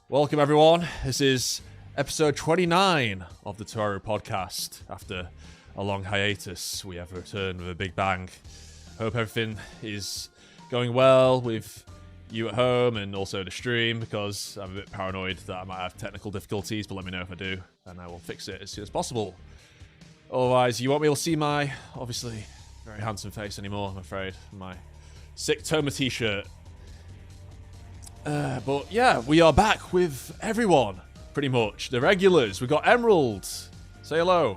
Welcome everyone, this is episode 29 of the Toaru podcast. After a long hiatus, we have returned with a big bang. Hope everything is going well with you at home and also the stream, because I'm a bit paranoid that I might have technical difficulties, but let me know if I do, and I will fix it as soon as possible. Otherwise, you won't be able to see my, obviously, very handsome face anymore, I'm afraid. My sick Toma t-shirt. But yeah, we are back with everyone, pretty much. The regulars. We've got Emerald. Say hello.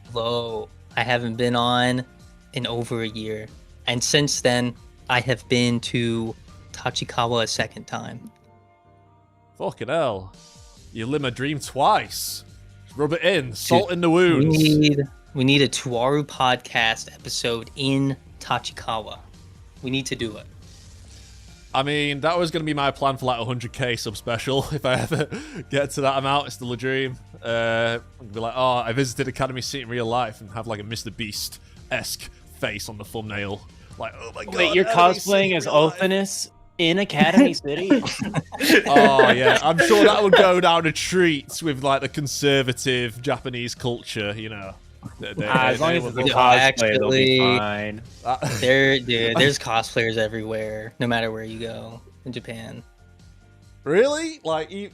Hello. I haven't been on in over a year. And since then, I have been to Tachikawa a second time. Fucking hell. You live my dream twice. Rub it in. Salt in the wounds. We need a Toaru podcast episode in Tachikawa. We need to do it. I mean, that was going to be my plan for like 100k sub special. If I ever get to that amount, it's still a dream. I'd be like, oh, I visited Academy Seat in real life and have like a Mr. Beast-esque face on the thumbnail. Like, oh my god. Wait, you're cosplaying as Othinus in Academy City? Oh yeah, I'm sure that would go down a treat with like the conservative Japanese culture, you know. As long as it's a cosplay, it'll be fine. There's cosplayers everywhere, no matter where you go in Japan. Really? Like, even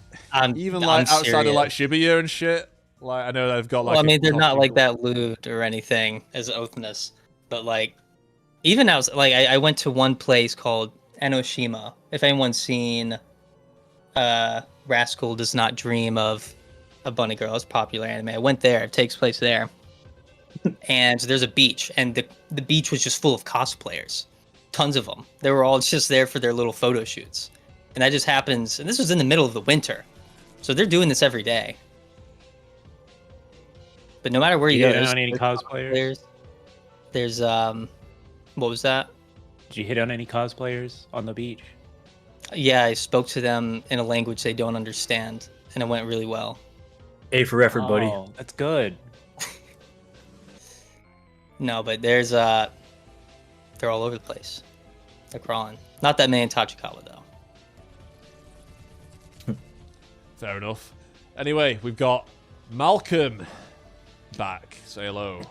like outside serious. of like Shibuya and shit? Like, I know they've got like... Well, I mean, they're not like that lewd or anything as Othinus, but like, even I went to one place called Enoshima. If anyone's seen Rascal Does Not Dream of a Bunny Girl, it's a popular anime. I went there. It takes place there. And there's a beach, and the beach was just full of cosplayers. Tons of them. They were all just there for their little photo shoots. And that just happens, and this was in the middle of the winter. So they're doing this every day. But no matter where you go, there's any cosplayers. There's what was that? Did you hit on any cosplayers on the beach? Yeah, I spoke to them in a language they don't understand, and it went really well. A for effort, buddy. Oh, that's good. No, but they're all over the place. They're crawling. Not that many in Tachikawa, though. Fair enough. Anyway, we've got Malcolm back. Say hello.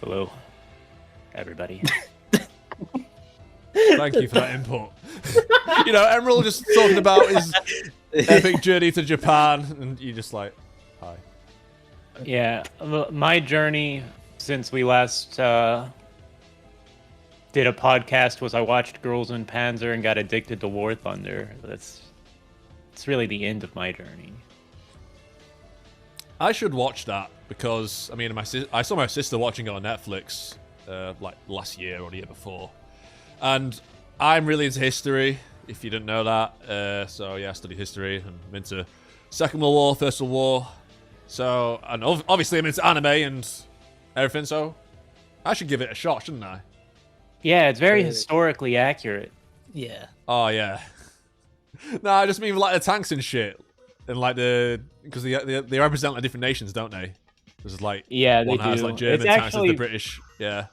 Hello, everybody. Thank you for that input. You know, Emerald just talking about his epic journey to Japan, and you just like, hi. Yeah, my journey since we last did a podcast was I watched Girls in Panzer and got addicted to War Thunder. It's really the end of my journey. I should watch that because, I mean, I saw my sister watching it on Netflix like last year or the year before. And I'm really into history, if you didn't know that. So yeah, I study history and I'm into Second World War, First World War. So, and obviously I'm into anime and everything, so I should give it a shot, shouldn't I? Yeah, it's very historically accurate. Yeah. Oh yeah. No, I just mean like the tanks and shit, and like because they represent like different nations, don't they? There's like one has do. like German tanks, the British. Yeah.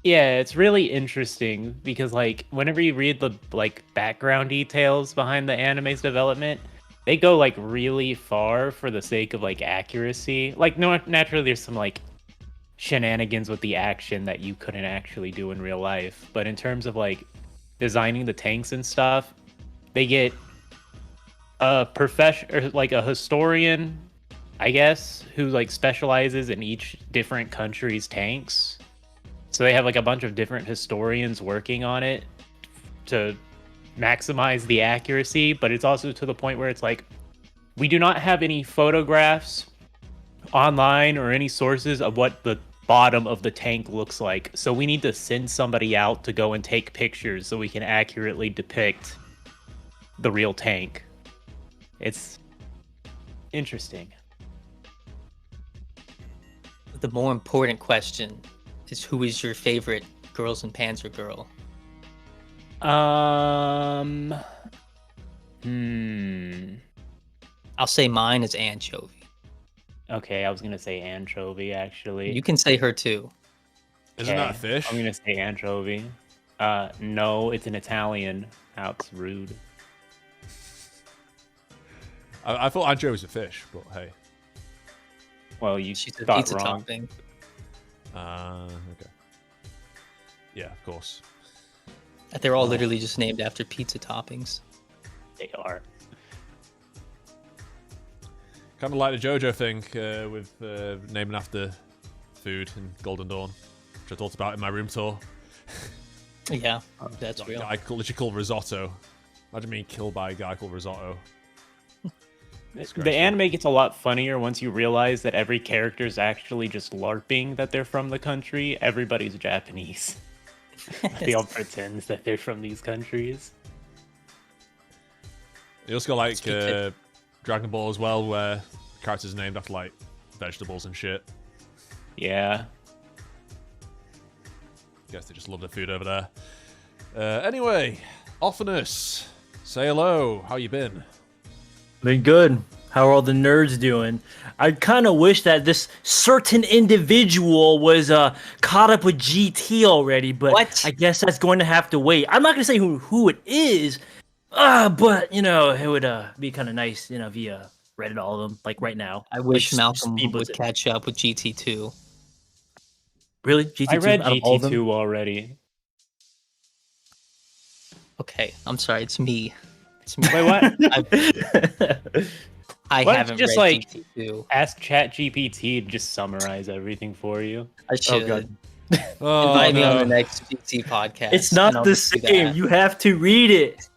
Yeah, it's really interesting because like whenever you read the like background details behind the anime's development, they go like really far for the sake of like accuracy. Like no, naturally there's some like shenanigans with the action that you couldn't actually do in real life, but in terms of like designing the tanks and stuff, they get a a historian, I guess, who like specializes in each different country's tanks. So they have like a bunch of different historians working on it to maximize the accuracy, but it's also to the point where it's like, we do not have any photographs online or any sources of what the bottom of the tank looks like. So we need to send somebody out to go and take pictures so we can accurately depict the real tank. It's interesting. The more important question is, who is your favorite Girls in Panzer girl? I'll say mine is Anchovy. Okay, I was gonna say anchovy actually. You can say her too. Isn't that a fish? I'm gonna say anchovy. No, it's an Italian. How it's rude. I thought anchovy was a fish, but hey. Well, you She's a thought pizza wrong. topping. Okay. Yeah, of course. They're all literally just named after pizza toppings. They are. Kind of like the JoJo thing with naming after food in Golden Dawn, which I talked about in my room tour. Yeah, that's That real. guy literally called Risotto. Imagine being killed by a guy called Risotto. The anime gets a lot funnier once you realize that every character is actually just LARPing that they're from the country. Everybody's Japanese. They all pretend that they're from these countries. You also got like Dragon Ball as well, where characters are named after like vegetables and shit. Yeah. Guess they just love their food over there. Anyway, Othinus, say hello. How you been? Been good. How are all the nerds doing? I kind of wish that this certain individual was caught up with GT already, but What? I guess that's going to have to wait. I'm not gonna say who it is, but you know it would be kind of nice, you know, if you read all of them like right now. I wish Like, Malcolm speed with would it. catch up with GT2. Really, GT2 I read out of all of them? GT2 already. Okay, I'm sorry, it's me. It's me. Wait, what? I Why don't you haven't just, read like- GT2. Ask ChatGPT to just summarize everything for you. I should. God. Oh, Invite me on no. the next GT podcast. It's and I'll not the just do same. that. You have to read it.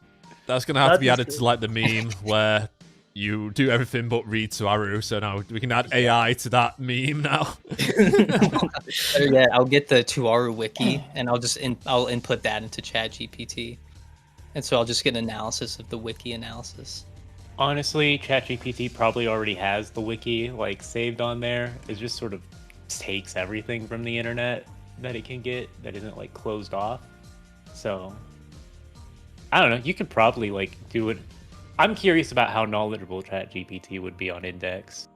That's gonna have to be That's added to like the meme where you do everything but read Toaru. So now we can add AI to that meme now. Better yet, I'll get the Toaru wiki and I'll input that into ChatGPT, and so I'll just get an analysis of the wiki analysis. Honestly, ChatGPT probably already has the wiki like saved on there. It just sort of takes everything from the internet that it can get that isn't like closed off. So I don't know. You could probably like do it. I'm curious about how knowledgeable ChatGPT would be on Index.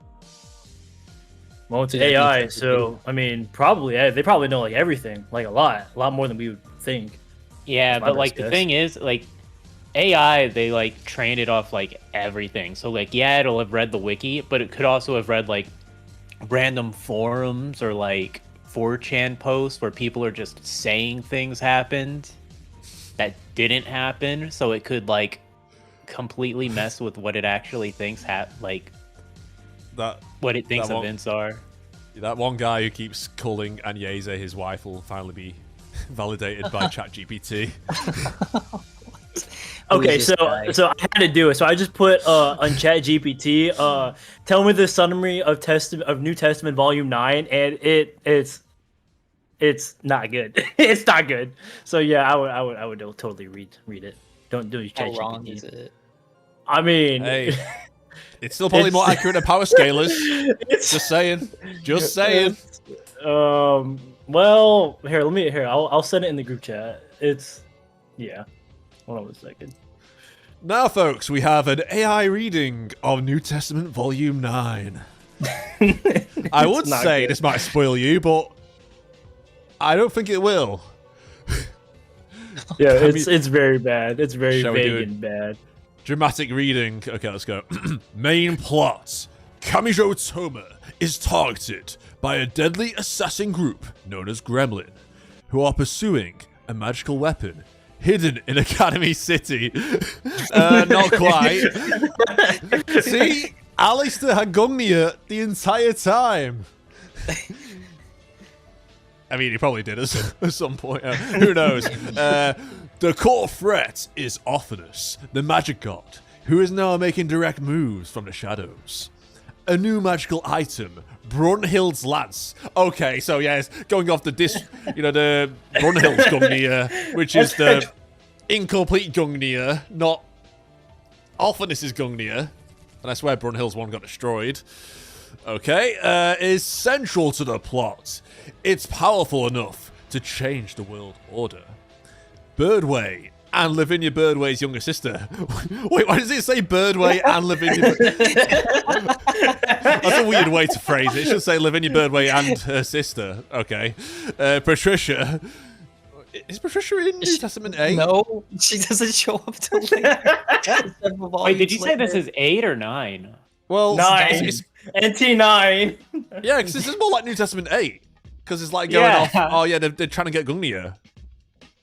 Well, it's Yeah, AI, it's so I mean, probably they probably know like everything, like a lot more than we would think. Yeah, That's my but like best the guess. thing is, like AI, they like train it off like everything. So like, yeah, it'll have read the wiki, but it could also have read like random forums or like 4chan posts where people are just saying things happened that didn't happen. So it could like completely mess with what it actually thinks like That what it thinks That won't- events are. that one guy who keeps calling Agnese his wife will finally be validated by ChatGPT. Who Okay, is so this guy? I had to do it. So I just put on ChatGPT, tell me the summary of New Testament Volume 9, and it's not good. It's not good. So yeah, I would totally read it. Don't do How ChatGPT. wrong is it? I mean, Hey, it's still probably more accurate than power scalers. Just saying. Just saying. Well, I'll send it in the group chat. Yeah. Hold on a second. Now, folks, we have an AI reading of New Testament Volume 9. I would not say good. this might spoil you, but I don't think it will. Yeah, Can it's very bad. It's very Shall we do vague it? and bad. Dramatic reading. Okay, let's go. Main plot. Kamijo Toma is targeted by a deadly assassin group known as Gremlin, who are pursuing a magical weapon hidden in Academy City. Not quite. See, Alistair had Gungnir the entire time. I mean, he probably did at some point. Who knows? The core threat is Othinus, the magic god, who is now making direct moves from the shadows. A new magical item, Brunhild's Lance. Okay, so yes, going off the the Brunhild's Gungnir, which is the incomplete Gungnir, not Othinus's Gungnir. And I swear Brunhild's one got destroyed. Okay, is central to the plot. It's powerful enough to change the world order. Birdway and Lavinia Birdway's younger sister. Wait, why does it say Birdway and Lavinia? That's a weird way to phrase it. It should say Lavinia Birdway and her sister. Okay. Patricia Is Patricia in New Testament 8? No, she doesn't show up till later. Wait, did you say this is 8 or 9? Well, 9. NT9. Yeah, because this is more like New Testament 8. Because it's like going off. Oh yeah, they're trying to get Gungnir.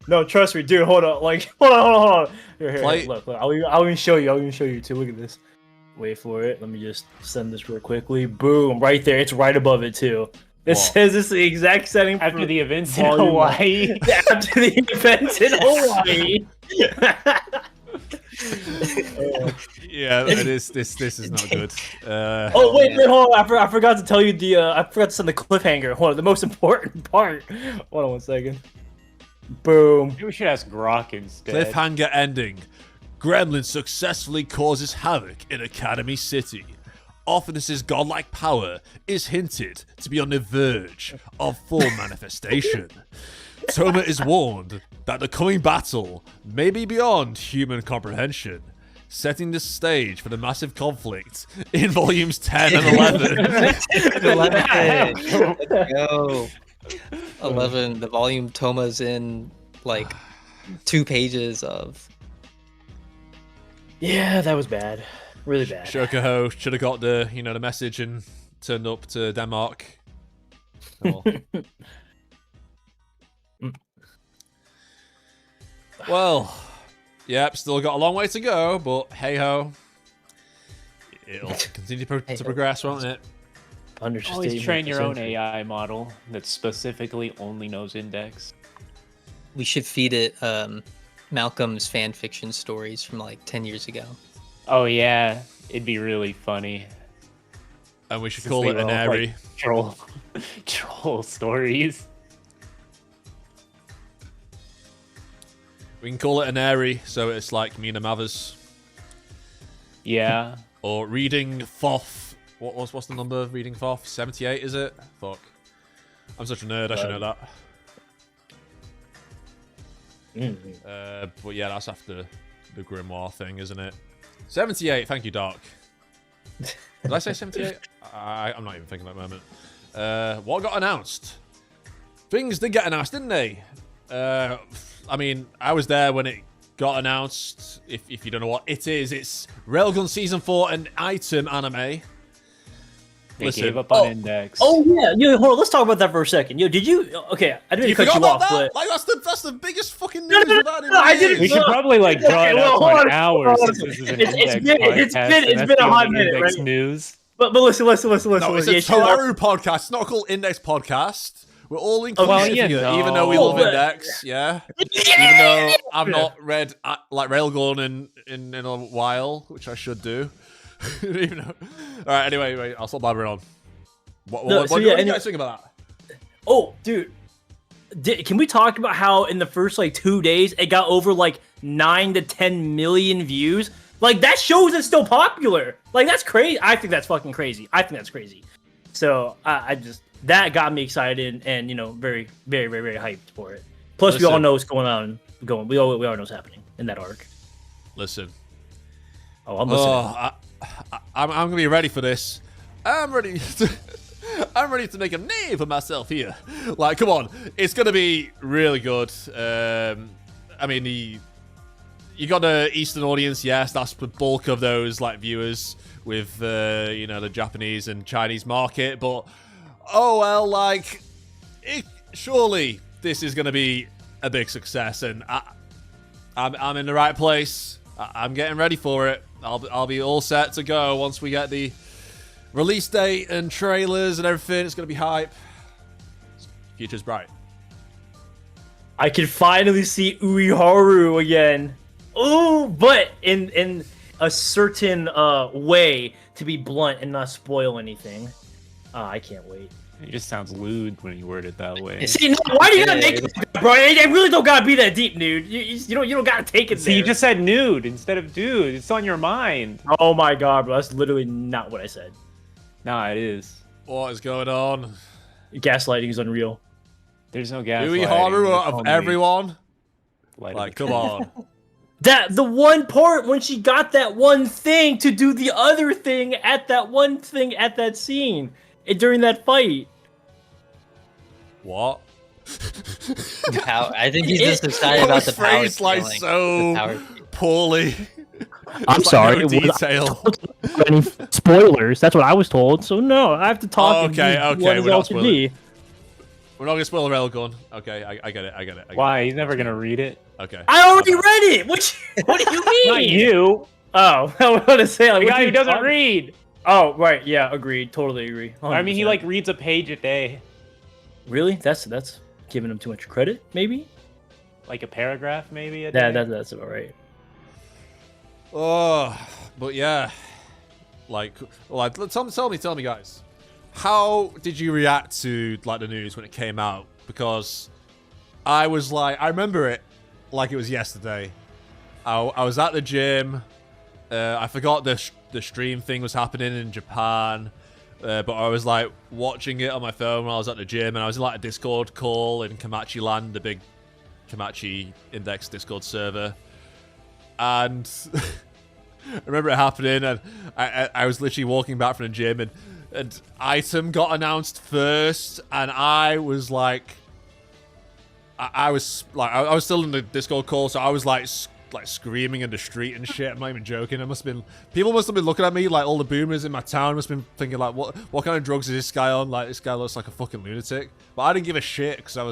No, trust me, dude. Hold on. Like, hold on. Here, Play- look. I'll even show you. I'll even show you too. Look at this. Wait for it. Let me just send this real quickly. Boom! Right there. It's right above it too. It says it's the exact setting After for the events in volume Hawaii. After the events in Hawaii. Yeah, it is. This is not good. Oh wait, hold on. I forgot to tell you the. I forgot to send the cliffhanger. Hold on, the most important part. Hold on 1 second. Boom. Maybe we should ask Grok instead. Cliffhanger ending. Gremlin successfully causes havoc in Academy City. Othinus' godlike power is hinted to be on the verge of full manifestation. Toma is warned that the coming battle may be beyond human comprehension, setting the stage for the massive conflict in volumes 10 and 11. 11. Let's go. 11. The volume Toma's in like 2 pages of. Yeah, that was bad. Really bad. Shokuho should have got the the message and turned up to Denmark. Oh. Well, yep, still got a long way to go, but hey ho, it'll continue to progress, won't it? Always train your own AI model that specifically only knows index. We should feed it Malcolm's fan fiction stories from like 10 years ago. Oh yeah, it'd be really funny. And we should call it an airy. Like, troll stories. We can call it an airy, so it's like Mina Mathers. Yeah. Or reading Thoth. What's the number of reading Thoth? 78, is it? Fuck. I'm such a nerd, I should know that. But yeah, that's after the Grimoire thing, isn't it? 78, thank you, Doc. Did I say 78? I'm not even thinking at the moment. What got announced? Things did get announced, didn't they? I mean, I was there when it got announced. If you don't know what it is, it's Railgun Season 4, an item anime. They gave up on Index. Oh yeah, hold on. Let's talk about that for a second. Did you? Okay, I didn't cut you off, that? but Like that's the biggest fucking news about it. I didn't. We should probably like draw it out to an hour since this is an Index podcast. It's been a hot minute, Index right? news. But listen. No, it's a Toaru podcast. It's not called Index Podcast. We're all inclusive here, even though we love Index. Yeah. Even though I've not read like Railgun in a while, which I should do. Even though... All right. Anyway, I'll stop blabbering on. What do you guys think about that? Oh, dude. Can we talk about how in the first like 2 days it got over like 9 to 10 million views? Like that shows it's still popular. Like that's crazy. I think that's fucking crazy. I think that's crazy. So I just that got me excited and very, very, very, very hyped for it. Plus, we all know what's going on. We all know what's happening in that arc. Listen. Oh, I'm listening. I'm gonna be ready for this. I'm ready to make a name for myself here. Like, come on, it's gonna be really good. I mean, you got the Eastern audience, yes, that's the bulk of those like viewers with the Japanese and Chinese market. But oh well, like, surely this is gonna be a big success, and I'm in the right place. I'm getting ready for it. I'll be all set to go once we get the release date and trailers and everything. It's gonna be hype. Future's bright. I can finally see Uiharu again. Oh, but in a certain way, to be blunt and not spoil anything. I can't wait. It just sounds lewd when you word it that way. See, no, why do you gotta make it, bro? It really don't gotta be that deep, dude. You don't gotta take it. See, there. you just said nude instead of dude. It's on your mind. Oh my god, bro, that's literally not what I said. Nah, it is. What is going on? Gaslighting is unreal. There's no gaslighting. Uiharu of everyone. Like, come on. The one part when she got that one thing to do the other thing at that one thing at that scene during that fight. What? I think he's just excited about the power phrased like scaling. so The power- poorly. I'm It's like sorry. no was I detail. told any spoilers? That's what I was told. So no, I have to talk. and Okay, do okay, what is we're not all to be. We're not gonna spoil Railgun. Okay, I get it. I get it. Why? He's never gonna read it. Okay. I already read it. What do you mean? Not you. Oh, I was gonna say like The what guy you who doesn't talking- read. Oh, right. Yeah, agreed. Totally agree. I mean, he 100%. like reads a page a day, really. That's giving him too much credit. Maybe. like a paragraph maybe a day. That's about right. Oh, but yeah, like, tell me, guys, how did you react to like the news when it came out? Because I was like, I remember it like it was yesterday. I was at the gym. I forgot the stream thing was happening in Japan, but I was like watching it on my phone when I was at the gym, and I was in like a Discord call in Kamachi Land, the big Kamachi Index Discord server. And I remember it happening, and I was literally walking back from the gym, and Item got announced first, and I was like, I was still in the Discord call, so I was like screaming in the street and shit. I'm not even joking. People must have been looking at me, like all the boomers in my town must have been thinking like, what kind of drugs is this guy on? Like, this guy looks like a fucking lunatic. But I didn't give a shit because I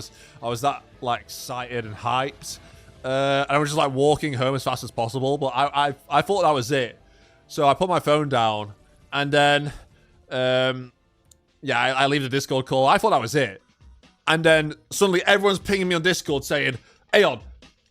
was that like excited and hyped. And I was just like walking home as fast as possible, but I thought that was it. So I put my phone down, and then I leave the Discord call. I thought that was it. And then suddenly everyone's pinging me on Discord saying, Aeon,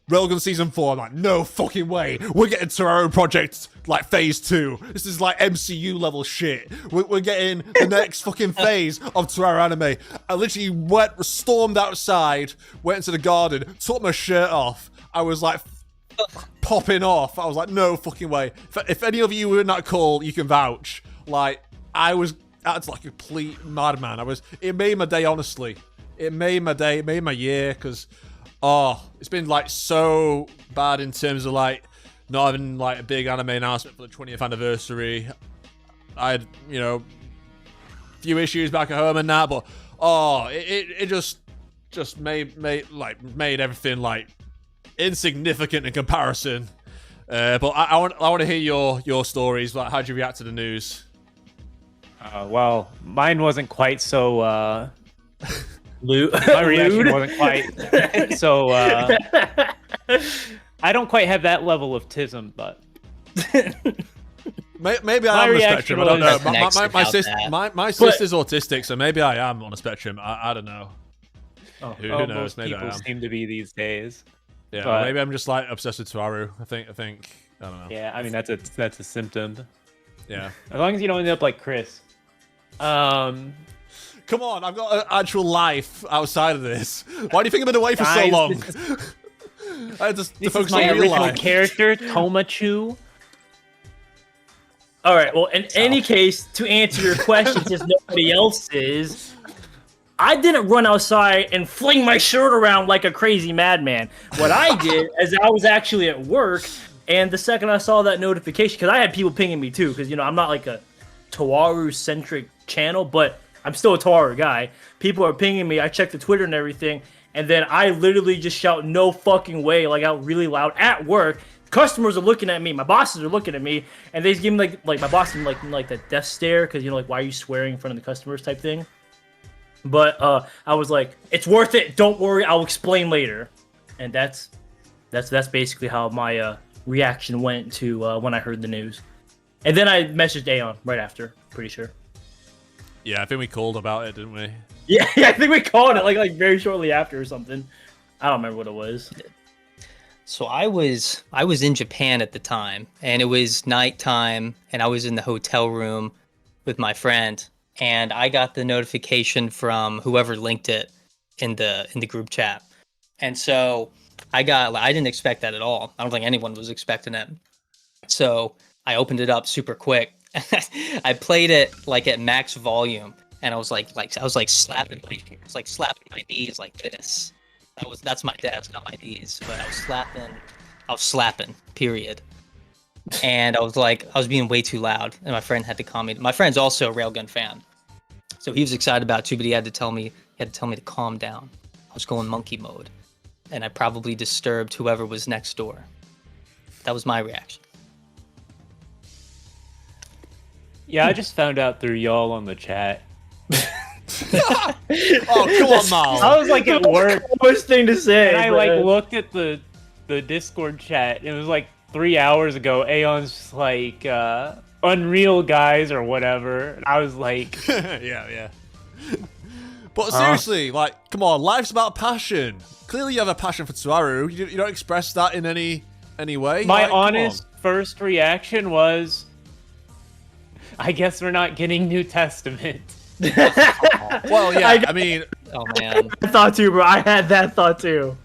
Railgun Season 4. I'm like, no fucking way. We're getting Toaru Project, like, Phase 2. This is, like, MCU level shit. We're getting the next fucking phase of Toaru anime. I literally stormed outside, went into the garden, took my shirt off. I was, like, popping off. I was like, no fucking way. If any of you were in that call, you can vouch. Like, I was like a complete madman. It made my day, honestly. It made my day, it made my year, because, it's been, like, so bad in terms of, like, not having, like, a big anime announcement for the 20th anniversary. I had, a few issues back at home and that, but, it just made everything, like, insignificant in comparison. But I want to hear your stories. Like, how'd you react to the news? Well, mine wasn't quite so. My My reaction wasn't quite so. I don't quite have that level of tism, but Maybe I My am on a reaction spectrum. I don't know. was next My about sister, that. my sister's autistic, so maybe I am on a spectrum. I don't know. Who knows? most Maybe I people am. seem to be these days. Yeah, but- maybe I'm just like obsessed with Toaru. I think. I don't know. Yeah, I mean that's a symptom. Yeah. As long as you don't end up like Chris. Come on, I've got an actual life outside of this. Why do you think I've been away for so Guys, long? this I had to This focus is my on real original life. character, Tomachu. All right. Well, in any case, to answer your question, since nobody else is, I didn't run outside and fling my shirt around like a crazy madman. What I did is I was actually at work, and the second I saw that notification, because I had people pinging me too, because I'm not like a Toaru-centric channel, but I'm still a Toaru guy. People are pinging me. I checked the Twitter and everything, and then I literally just shout "no fucking way" like out really loud at work. Customers are looking at me. My bosses are looking at me, and they give me like my boss gave me like that death stare because like why are you swearing in front of the customers type thing. But I was like, it's worth it. Don't worry, I'll explain later. And that's basically how my reaction went to when I heard the news. And then I messaged Aeon right after. Pretty sure. Yeah, I think we called about it, didn't we? Yeah, I think we called it like very shortly after or something. I don't remember what it was. So I was in Japan at the time, and it was nighttime, and I was in the hotel room with my friend, and I got the notification from whoever linked it in the group chat. And so I didn't expect that at all. I don't think anyone was expecting it. So I opened it up super quick. I played it like at max volume, and I was like slapping my knees like this. That's my dad's, not my knees, but I was slapping, period. And I was being way too loud, and my friend had to calm me. My friend's also a Railgun fan, so he was excited about it too, but he had to tell me to calm down. I was going monkey mode, and I probably disturbed whoever was next door. That was my reaction. Yeah, I just found out through y'all on the chat. Oh, come on, Mal. I was like at work, Worst thing to say. and I bro. like looked at the Discord chat. And it was like 3 hours ago. Aeon's just like Unreal guys or whatever. And I was like, yeah. But seriously, like, come on, life's about passion. Clearly, you have a passion for Toaru. You don't express that in any way. my Like, come honest first reaction was, I guess we're not getting New Testament. on. Well, yeah. I mean, Oh man. I thought too, bro. I had that thought too.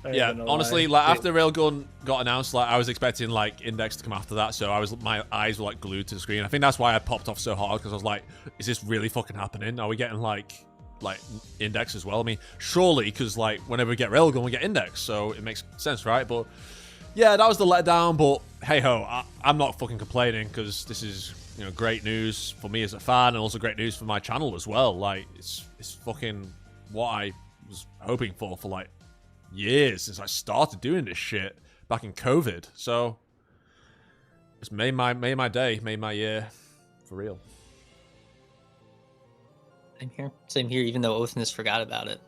I ain't yeah. gonna Honestly, lie. like after Railgun got announced, like I was expecting like Index to come after that, so my eyes were like glued to the screen. I think that's why I popped off so hard, because I was like, is this really fucking happening? Are we getting like Index as well? I mean, surely, because like whenever we get Railgun, we get Index, so it makes sense, right? But yeah, that was the letdown. But hey ho, I'm not fucking complaining, because this is, you know, great news for me as a fan, and also great news for my channel as well. Like it's fucking what I was hoping for like years since I started doing this shit back in COVID. So it's made my day, made my year, for real. Same here. Even though Othinus forgot about it.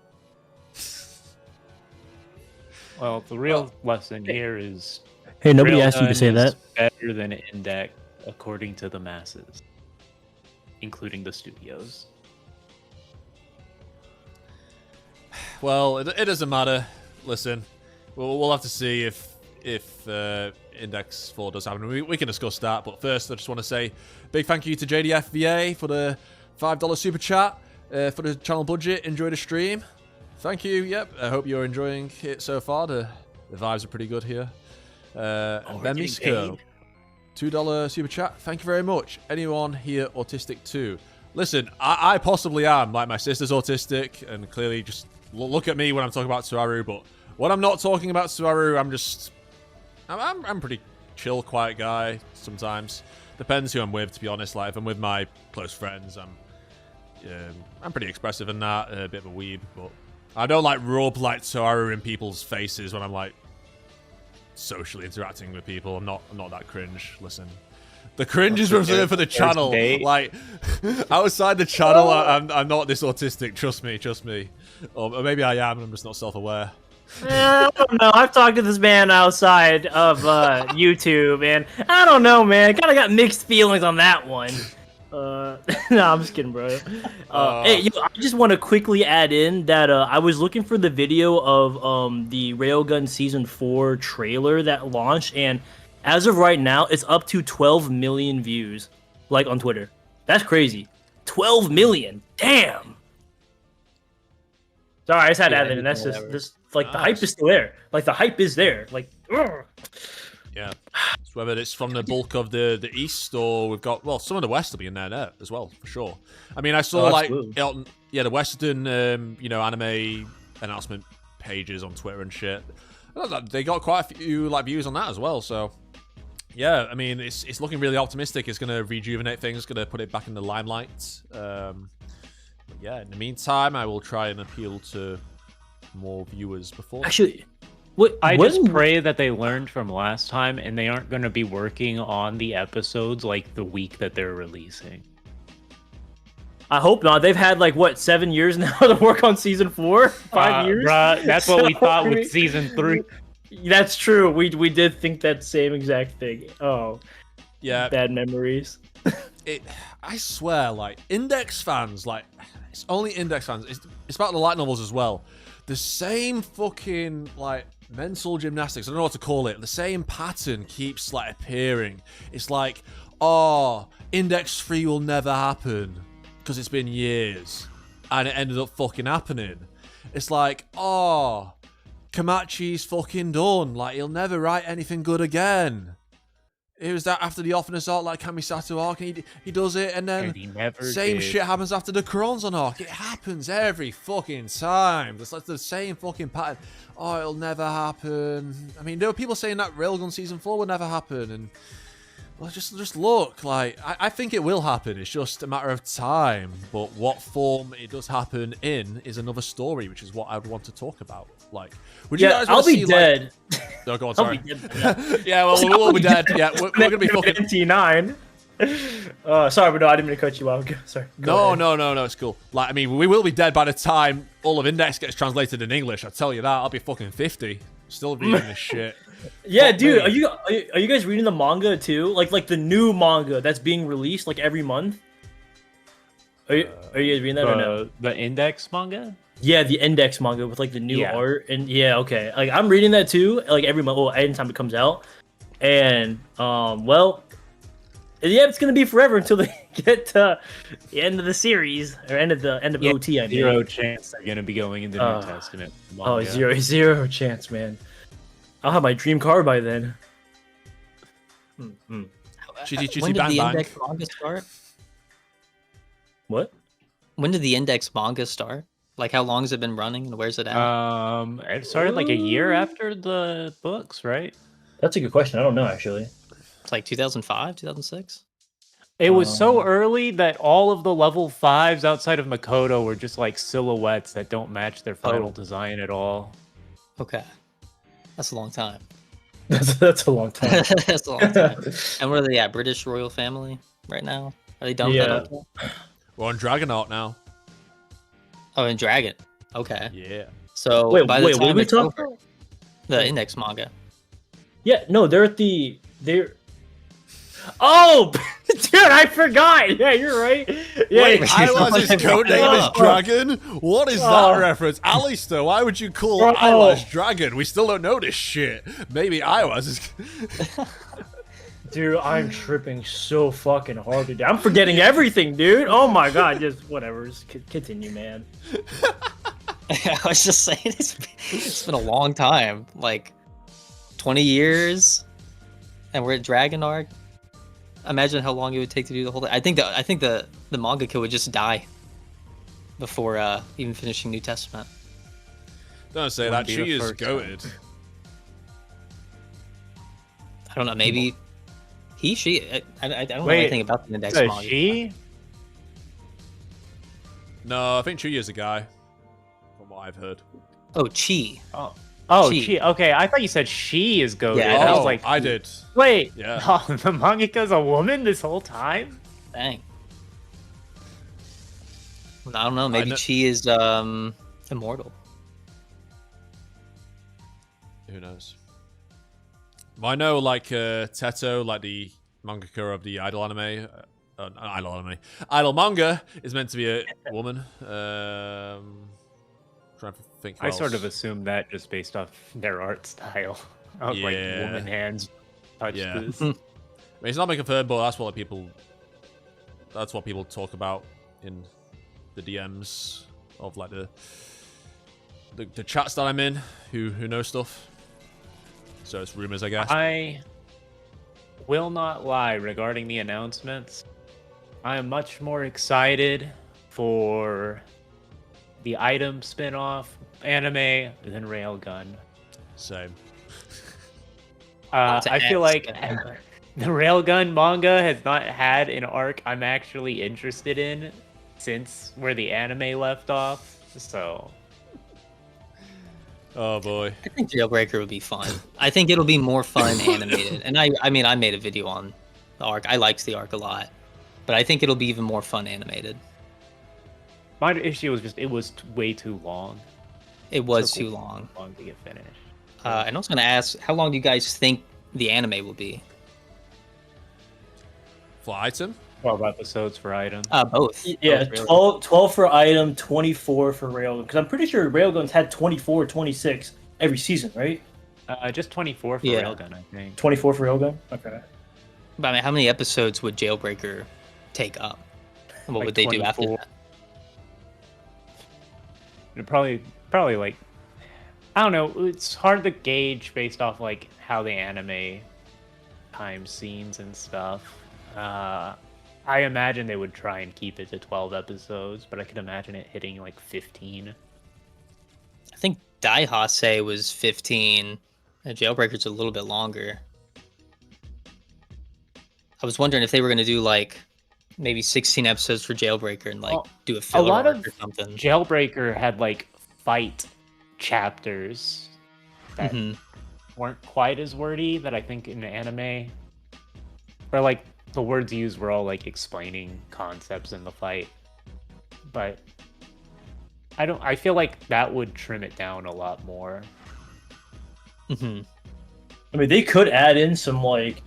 Well, the real lesson here is, Hey, nobody Railgun asked you to say is that. better than Index according to the masses, including the studios. Well, it doesn't matter. Listen, we'll have to see if Index 4 does happen. We can discuss that, but first I just want to say big thank you to JDFVA for the $5 super chat for the channel budget. Enjoy the stream. Thank you. Yep, I hope you're enjoying it so far. The vibes are pretty good here. And Ben Misko, $2 super chat. Thank you very much. Anyone here autistic too? Listen, I possibly am. Like, my sister's autistic, and clearly just look at me when I'm talking about Toaru. But when I'm not talking about Toaru, I'm pretty chill, quiet guy sometimes. Depends who I'm with, to be honest. Like, if I'm with my close friends, I'm pretty expressive in that. A bit of a weeb, but I don't like rub like Toaru in people's faces when I'm like socially interacting with people. I'm not that cringe. Listen, the cringe is reserved for the channel. Like, outside the channel, I'm not this autistic. Trust me. Or maybe I am, and I'm just not self-aware. I don't know. I've talked to this man outside of YouTube, and I don't know, man. Kind of got mixed feelings on that one. No, I'm just kidding, bro. Hey, I just want to quickly add in that I was looking for the video of the Railgun Season 4 trailer that launched, and as of right now, it's up to 12 million views, like on Twitter. That's crazy. 12 million. Damn. Sorry, I just had to add that in. That's just like the hype is still there. Like the hype is there. Like, ugh. Yeah. So whether it's from the bulk of the east, or we've got, well, some of the west will be in there as well, for sure. I mean, I saw the Western anime announcement pages on Twitter and shit. They got quite a few views on that as well. So yeah, I mean, it's looking really optimistic. It's gonna rejuvenate things, gonna put it back in the limelight. But yeah, in the meantime, I will try and appeal to more viewers before. Actually, I just pray that they learned from last time and they aren't going to be working on the episodes like the week that they're releasing. I hope not. They've had 7 years now to work on season 4? 5 years? Bruh, that's what we thought with season 3. That's true. We did think that same exact thing. Oh, yeah, bad memories. I swear, Index fans, it's only Index fans. It's about the light novels as well. The same fucking mental gymnastics, I don't know what to call it. The same pattern keeps appearing. It's Index 3 will never happen because it's been years, and it ended up fucking happening. It's Kamachi's fucking done. He'll never write anything good again. It was that after the Othinus arc, Kamisato arc, and he does it, and then same shit happens after the Kuronzon arc. It happens every fucking time. It's the same fucking pattern. Oh, it'll never happen. I mean, there were people saying that Railgun Season 4 would never happen, and Well, just look. Like, I think it will happen. It's just a matter of time. But what form it does happen in is another story, which is what I would want to talk about. Like, would you guys want to see? I'll be dead. Like... No, go on. I'll Sorry. be dead. Yeah, well, we'll be dead. Yeah, we're gonna be fucking. NT9. Sorry, but no, I didn't mean to cut you off. Sorry. No, it's cool. Like, I mean, we will be dead by the time all of Index gets translated in English. I tell you that. I'll be fucking 50, still reading this shit. Yeah, Fuck dude, me. are you guys reading the manga too? Like the new manga that's being released like every month? Are you guys reading that or no? The Index manga? Yeah, the Index manga with like the new Yeah. art and okay. Like I'm reading that too, like every month, anytime it comes out. And well, yeah, it's gonna be forever until they get to the end of the series or end of OT. I mean, Zero chance they're gonna be going into New Testament. Manga. Zero chance, man. I'll have my dream car by then. Chitty chitty When did bang the bang. Index manga start? What? When did the Index manga start? Like, how long has it been running, and where's it at? It started like a year after the books, right? That's a good question. I don't know actually. It's like 2005, 2006. It was so early that all of the level 5s outside of Makoto were just like silhouettes that don't match their final design at all. Okay, that's a long time. That's a long time. That's a long time. And where are they at? British royal family right now? Are they done with that? Okay? We're on Dragonaut now. Oh, and Dragon. Okay. Yeah. So Wait, by the what are time we it's talking over, the Index manga. Yeah, no, they're. Oh, dude, I forgot. Yeah, you're right. Yeah, Wait, yeah. Iwa's code name is Dragon? What is that reference? Alistair, why would you call Iwa's Dragon? We still don't know this shit. Maybe Iwa's is... Dude, I'm tripping so fucking hard today. I'm forgetting everything, dude. Oh my god, just whatever. Just continue, man. I was just saying, it's been a long time. Like, 20 years, and we're at Dragon Arc. Imagine how long it would take to do the whole thing. I think the mangaka would just die before even finishing New Testament. Don't say that. She is goated. I don't know. Maybe she. I don't know Wait, anything about the Index So manga. she? No, I think Chuyi is a guy, from what I've heard. Oh, Chi. Oh, She. she. Okay, I thought you said she is goated. Yeah, I Oh, was like, I did. wait. Yeah. Oh, the mangaka's a woman this whole time? Dang. I don't know. Maybe know- Chi is immortal. Who knows? Well, I know, like, Teto, like the mangaka of the Idol anime, Idol manga, is meant to be a woman. Trying to think. I sort of assumed that just based off their art style. I was like, Yeah. woman hands touch Yeah. this. I mean, it's not been confirmed, but that's what people talk about in the DMs of like the chats that I'm in, who know stuff. So it's rumors, I guess. I will not lie regarding the announcements. I am much more excited for the item spin-off anime than Railgun. Same. I feel like the Railgun manga has not had an arc I'm actually interested in since where the anime left off. So Oh boy. I think Jailbreaker would be fun. I think it'll be more fun animated. And I mean, I made a video on the arc. I liked the arc a lot, but I think it'll be even more fun animated. my issue was just it was way too long. It was Took too long. to get finished. And I was going to ask, how long do you guys think the anime will be? For item? 12 episodes for item. Both. Yeah, Both, really. 12 for item, 24 for Railgun. Because I'm pretty sure Railgun's had 24, 26 every season, right? Just 24 for Yeah. Railgun, I think. 24 for Railgun? Okay. But I mean, how many episodes would Jailbreaker take up? And what Like would they do after 24. that? It'd probably like, I don't know. It's hard to gauge based off like how the anime time scenes and stuff. I imagine they would try and keep it to 12 episodes, but I could imagine it hitting like 15. I think Daihase was 15, and Jailbreaker's a little bit longer. I was wondering if they were going to do like maybe 16 episodes for Jailbreaker and like do a A filler lot arc of or something. Jailbreaker had like fight chapters that weren't quite as wordy that I think in anime, or like the words used were all like explaining concepts in the fight. But I feel like that would trim it down a lot more. I mean, they could add in some like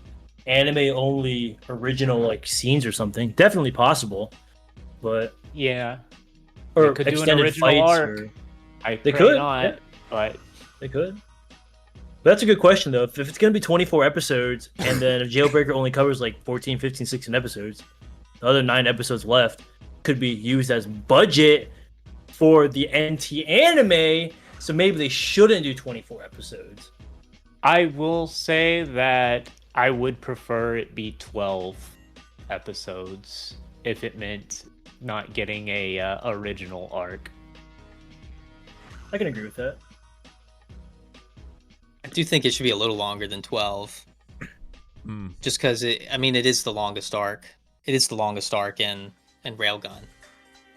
anime only original like scenes or something. Definitely possible, but Yeah, or they could do an extended original fights. arc. They could, not, yeah. but They could. But that's a good question though. If it's gonna be 24 episodes, and then if Jailbreaker only covers like 14, 15, 16 episodes, the other 9 episodes left could be used as budget for the NT anime. So maybe they shouldn't do 24 episodes. I will say that I would prefer it be 12 episodes if it meant not getting a original arc. I can agree with that. I do think it should be a little longer than 12. Just because it is the longest arc. It is the longest arc in Railgun.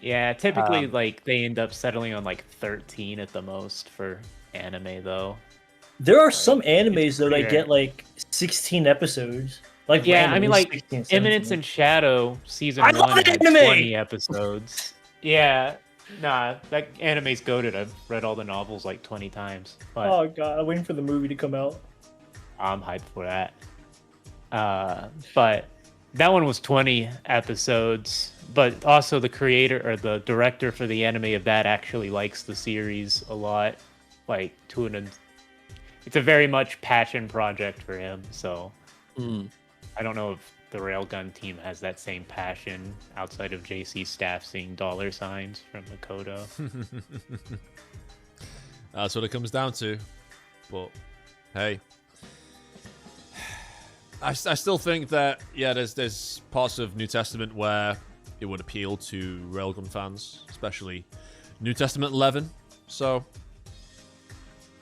Yeah, typically like they end up settling on like 13 at the most for anime though. There are some animes though that rare. get like 16 episodes. Like Yeah, I randomly mean like 16, Eminence 17. and Shadow season I love 1 had anime! 20 episodes. Yeah, nah, that anime's goated. I've read all the novels like 20 times. But Oh god, I'm waiting for the movie to come out. I'm hyped for that. But that one was 20 episodes, but also the creator or the director for the anime of that actually likes the series a lot. Like it's a very much passion project for him, so I don't know if the Railgun team has that same passion outside of JC's staff seeing dollar signs from Makoto. That's what it comes down to. But hey, I still think that there's parts of New Testament where it would appeal to Railgun fans, especially New Testament 11. So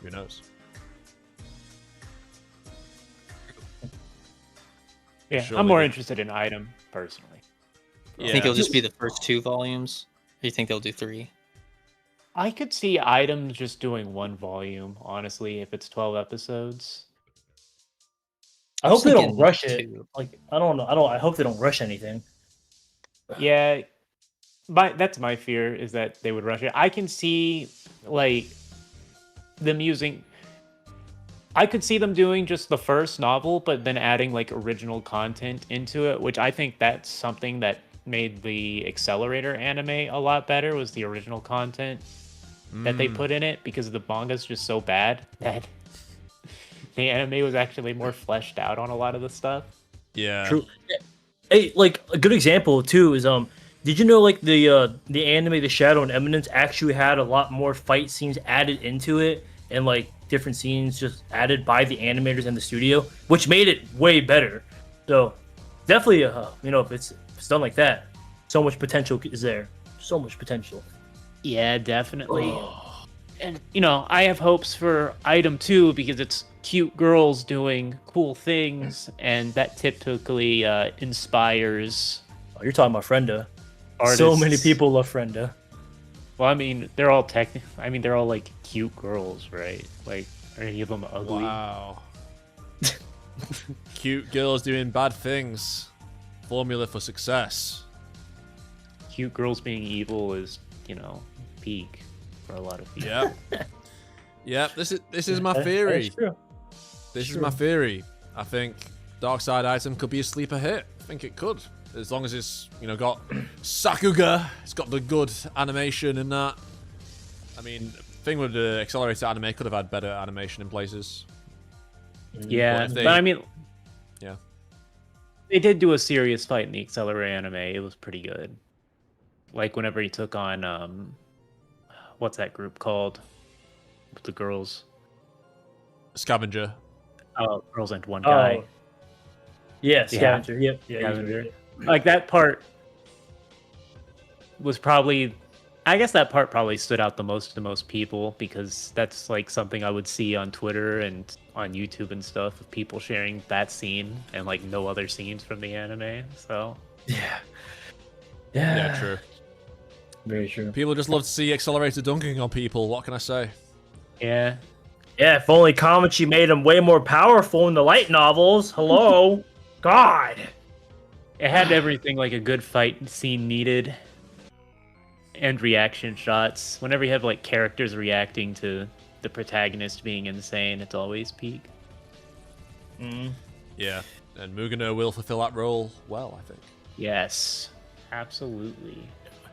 who knows? Yeah, Surely I'm more they- interested in Item personally. You think it'll just be the first 2 volumes? Or you think they'll do 3? I could see Item just doing 1 volume, honestly, if it's 12 episodes. I hope they don't thinking rush it. 2. Like I don't know. I hope they don't rush anything. Yeah, that's my fear, is that they would rush it. I can see like them using. I could see them doing just the first novel, but then adding like original content into it, which I think that's something that made the Accelerator anime a lot better, was the original content that they put in it, because the manga's just so bad that the anime was actually more fleshed out on a lot of the stuff. Yeah. True. Hey, like a good example too is did you know like the anime The Shadow and Eminence actually had a lot more fight scenes added into it, and like different scenes just added by the animators in the studio, which made it way better. So definitely if it's done like that, so much potential is there. So much potential. Yeah, definitely. And I have hopes for Item 2 because it's cute girls doing cool things, and that typically inspires Oh, you're talking about Frenda. artists. So many people love Frenda. Well, I mean, they're all they're all like cute girls, right? Like, are any of them ugly? Wow. Cute girls doing bad things. Formula for success. Cute girls being evil is, peak for a lot of people. Yep. Yep. This is my That's theory. true. This is my theory. I think Dark Side Item could be a sleeper hit. I think it could, as long as it's got Sakuga. It's got the good animation and that. I mean, thing with the Accelerator anime could have had better animation in places. Yeah, if they- but I mean, Yeah. they did do a serious fight in the Accelerator anime. It was pretty good. Like whenever he took on what's that group called? With the girls. Scavenger. Oh, girls and one guy. Oh. Yeah, Scavenger. Yep. Yeah, Scavenger. Like that part was probably, I guess that part probably stood out the most to most people because that's like something I would see on Twitter and on YouTube and stuff of people sharing that scene and like no other scenes from the anime. So Yeah, true. Very true. People just love to see Accelerator dunking on people. What can I say? yeah. Yeah, if only Kamachi made him way more powerful in the light novels. Hello? God. It had everything like a good fight scene needed. And reaction shots. Whenever you have like characters reacting to the protagonist being insane, it's always peak. Yeah, and Mugano will fulfill that role well, I think. Yes, absolutely.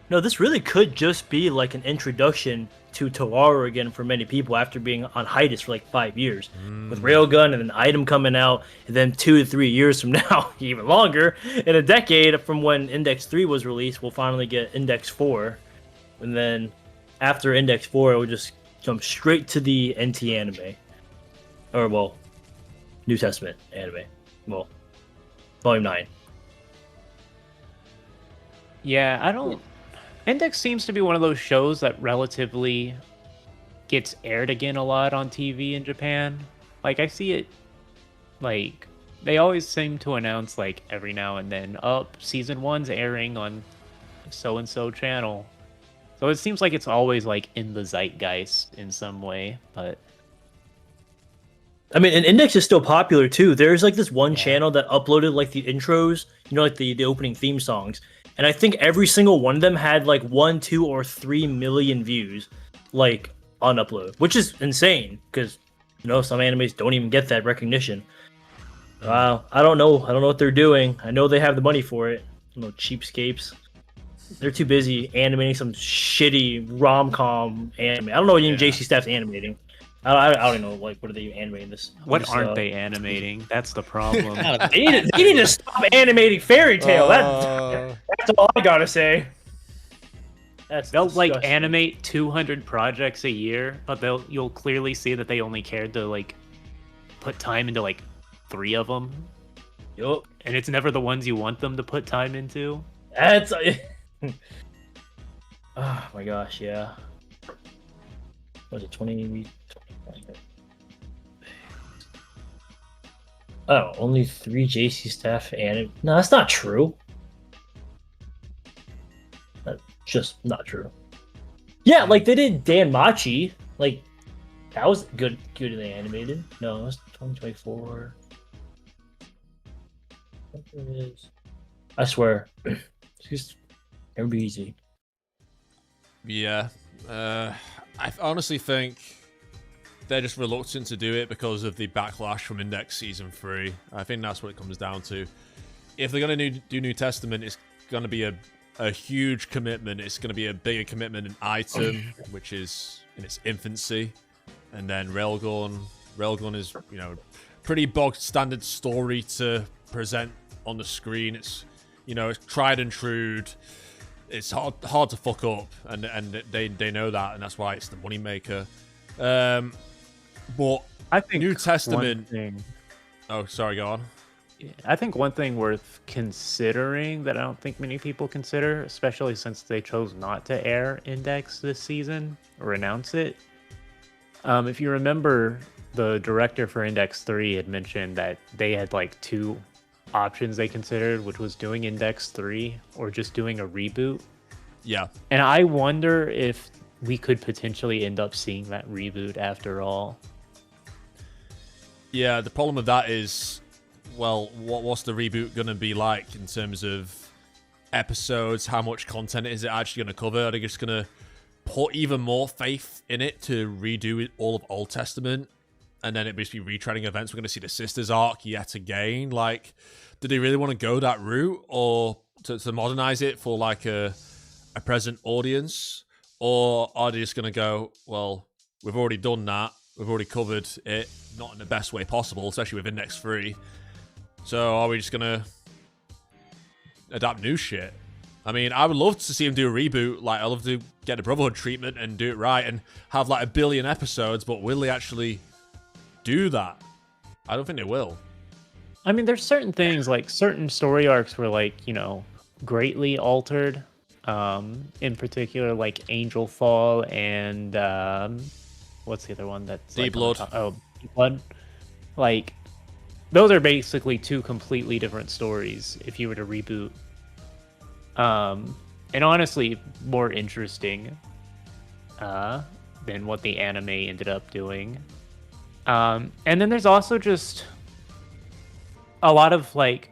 No, this really could just be like an introduction to Toaru again for many people after being on hiatus for like 5 years. With Railgun and an item coming out, and then 2 to 3 years from now, even longer, in a decade from when Index 3 was released, we'll finally get Index 4. And then after Index 4, it would just jump straight to the NT anime. Or, well, New Testament anime. Well, Volume 9. Yeah, I don't. Index seems to be one of those shows that relatively gets aired again a lot on TV in Japan. Like, I see it, like, they always seem to announce, like, every now and then, season 1's airing on so-and-so channel. So it seems like it's always, like, in the zeitgeist in some way, but... I mean, and Index is still popular, too. There's, like, this one channel that uploaded, like, the intros, you know, like, the opening theme songs. And I think every single one of them had, like, 1, 2, or 3 million views, like, on upload. Which is insane, because, you know, some animes don't even get that recognition. Wow, I don't know. I don't know what they're doing. I know they have the money for it. You know, cheapskates. They're too busy animating some shitty rom-com anime. I don't know what even JC Staff's animating. I don't know, like, what are they animating this? What aren't they animating? That's the problem. They need to stop animating Fairy Tail. That's all I gotta say. They'll disgusting. like animate 200 projects a year, but you'll clearly see that they only cared to like put time into like 3 of them. Yup. And it's never the ones you want them to put time into. That's. Oh my gosh, yeah. Was it 20? Oh, only 3 JC Staff anim. No, that's not true. That's just not true. Yeah, like they did Dan Machi. Like that was good and they animated. No, it was 2024. What it is. I swear. Just it'll be easy. Yeah. I honestly think they're just reluctant to do it because of the backlash from Index Season 3. I think that's what it comes down to. If they're going to do New Testament, it's going to be a huge commitment. It's going to be a bigger commitment in Item, which is in its infancy. And then Railgun. Railgun is, you know, pretty bog standard story to present on the screen. It's, you know, it's tried and true. It's hard to fuck up, and they know that, and that's why it's the moneymaker. But I think New Testament. Thing, oh, sorry, go on. I think one thing worth considering that I don't think many people consider, especially since they chose not to air Index this season or announce it. If you remember, the director for Index 3 had mentioned that they had like 2 options they considered, which was doing Index 3 or just doing a reboot. Yeah. And I wonder if we could potentially end up seeing that reboot after all. Yeah, the problem with that is, well, what's the reboot going to be like in terms of episodes? How much content is it actually going to cover? Are they just going to put even more faith in it to redo all of Old Testament? And then it'd just be retreading events. We're going to see the Sisters arc yet again. Like, do they really want to go that route, or to modernize it for like a present audience? Or are they just going to go, well, we've already done that. We've already covered it, not in the best way possible, especially with Index 3. So are we just going to adapt new shit? I mean, I would love to see him do a reboot. Like, I'd love to get the Brotherhood treatment and do it right and have like 1 billion episodes, but will they actually do that? I don't think they will. I mean, there's certain things, like certain story arcs were like, you know, greatly altered. In particular, like Angel Fall and what's the other one that's Deep like Blood. Deep Blood. Like those are basically two completely different stories if you were to reboot. And honestly, more interesting than what the anime ended up doing. And then there's also just a lot of like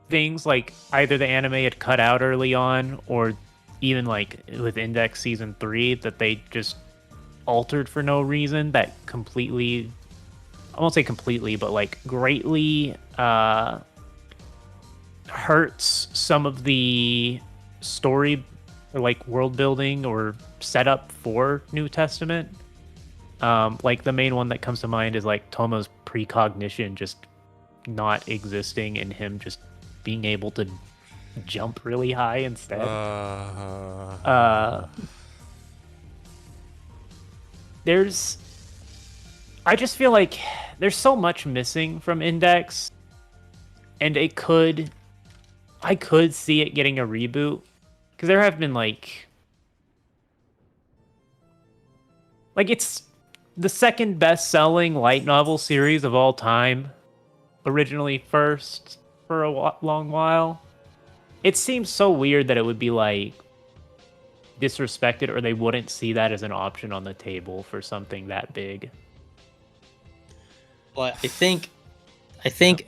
things like either the anime had cut out early on, or even like with Index Season 3 that they just altered for no reason that completely, I won't say completely, but like greatly hurts some of the story or like world building or setup for New Testament. Like the main one that comes to mind is like Tomo's precognition just not existing and him just being able to jump really high instead. I just feel like there's so much missing from Index, and I could see it getting a reboot, because there have been like it's the second best-selling light novel series of all time, originally first for a long while. It seems so weird that it would be like disrespected, or they wouldn't see that as an option on the table for something that big. Well, I think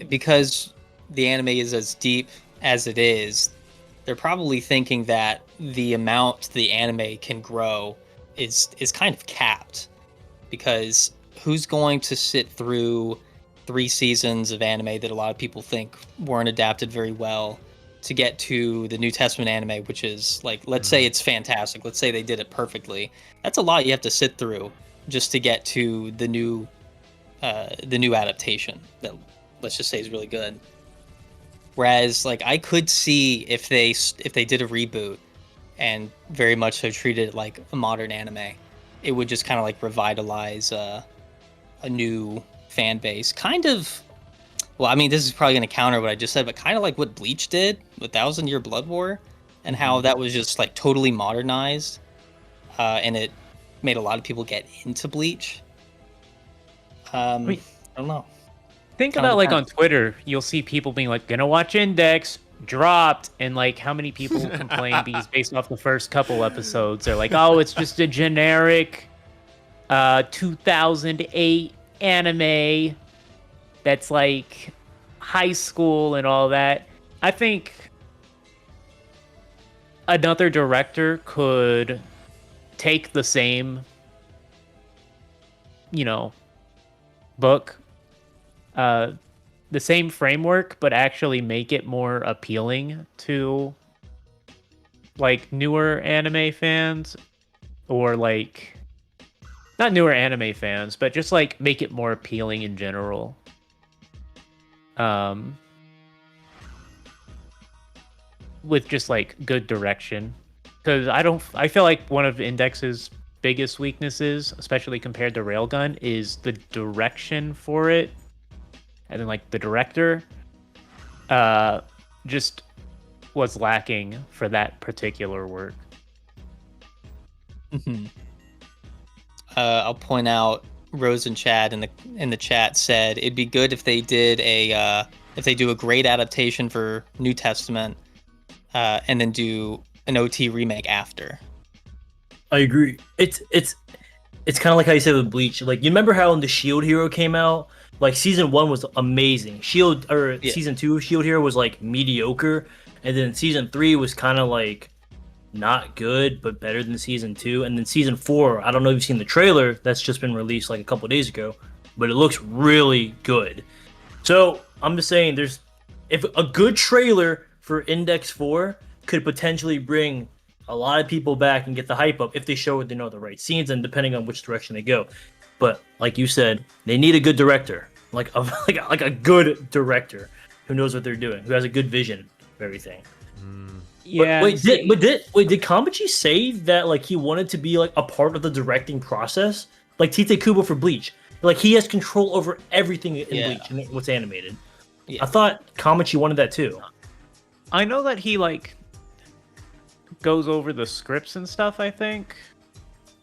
because the anime is as deep as it is, they're probably thinking that the amount the anime can grow is kind of capped, because who's going to sit through 3 seasons of anime that a lot of people think weren't adapted very well to get to the New Testament anime, which is like, let's say it's fantastic, let's say they did it perfectly. That's a lot you have to sit through just to get to the new adaptation that, let's just say, is really good. Whereas like I could see if they did a reboot and very much so treated it like a modern anime, it would just kind of like revitalize a new fan base. Kind of, well, I mean, this is probably going to counter what I just said, but kind of like what Bleach did with 1000-Year Blood War, and how that was just like totally modernized, and it made a lot of people get into Bleach. I don't know. Think about like on Twitter, you'll see people being like, gonna watch Index, dropped, and like how many people complain because based off the first couple episodes, they're like, oh, it's just a generic 2008 anime that's like high school and all that. I think another director could take the same, book, the same framework, but actually make it more appealing to like newer anime fans, or like not newer anime fans, but just like make it more appealing in general. With just like good direction, because I feel like one of Index's biggest weaknesses, especially compared to Railgun, is the direction for it. And then like the director just was lacking for that particular work. Mm-hmm. I'll point out, Rose and Chad in the chat said it'd be good if they did if they do a great adaptation for New Testament, and then do an OT remake after. I agree. It's kind of like how you said with Bleach. Like, you remember how when the Shield Hero came out, like season 1 was amazing. Season 2 Shield Hero was like mediocre, and then season 3 was kind of like not good but better than season 2, and then season 4, I don't know if you've seen the trailer that's just been released like a couple days ago, but it looks really good. So I'm just saying, if a good trailer for Index 4 could potentially bring a lot of people back and get the hype up if they show the right scenes, and depending on which direction they go. But like you said, they need a good director, like a good director who knows what they're doing, who has a good vision of everything. Yeah. Wait, did Kamachi say that like he wanted to be like a part of the directing process, like Tite Kubo for Bleach? Like he has control over everything in Bleach and what's animated. Yeah. I thought Kamachi wanted that too. I know that he like goes over the scripts and stuff, I think.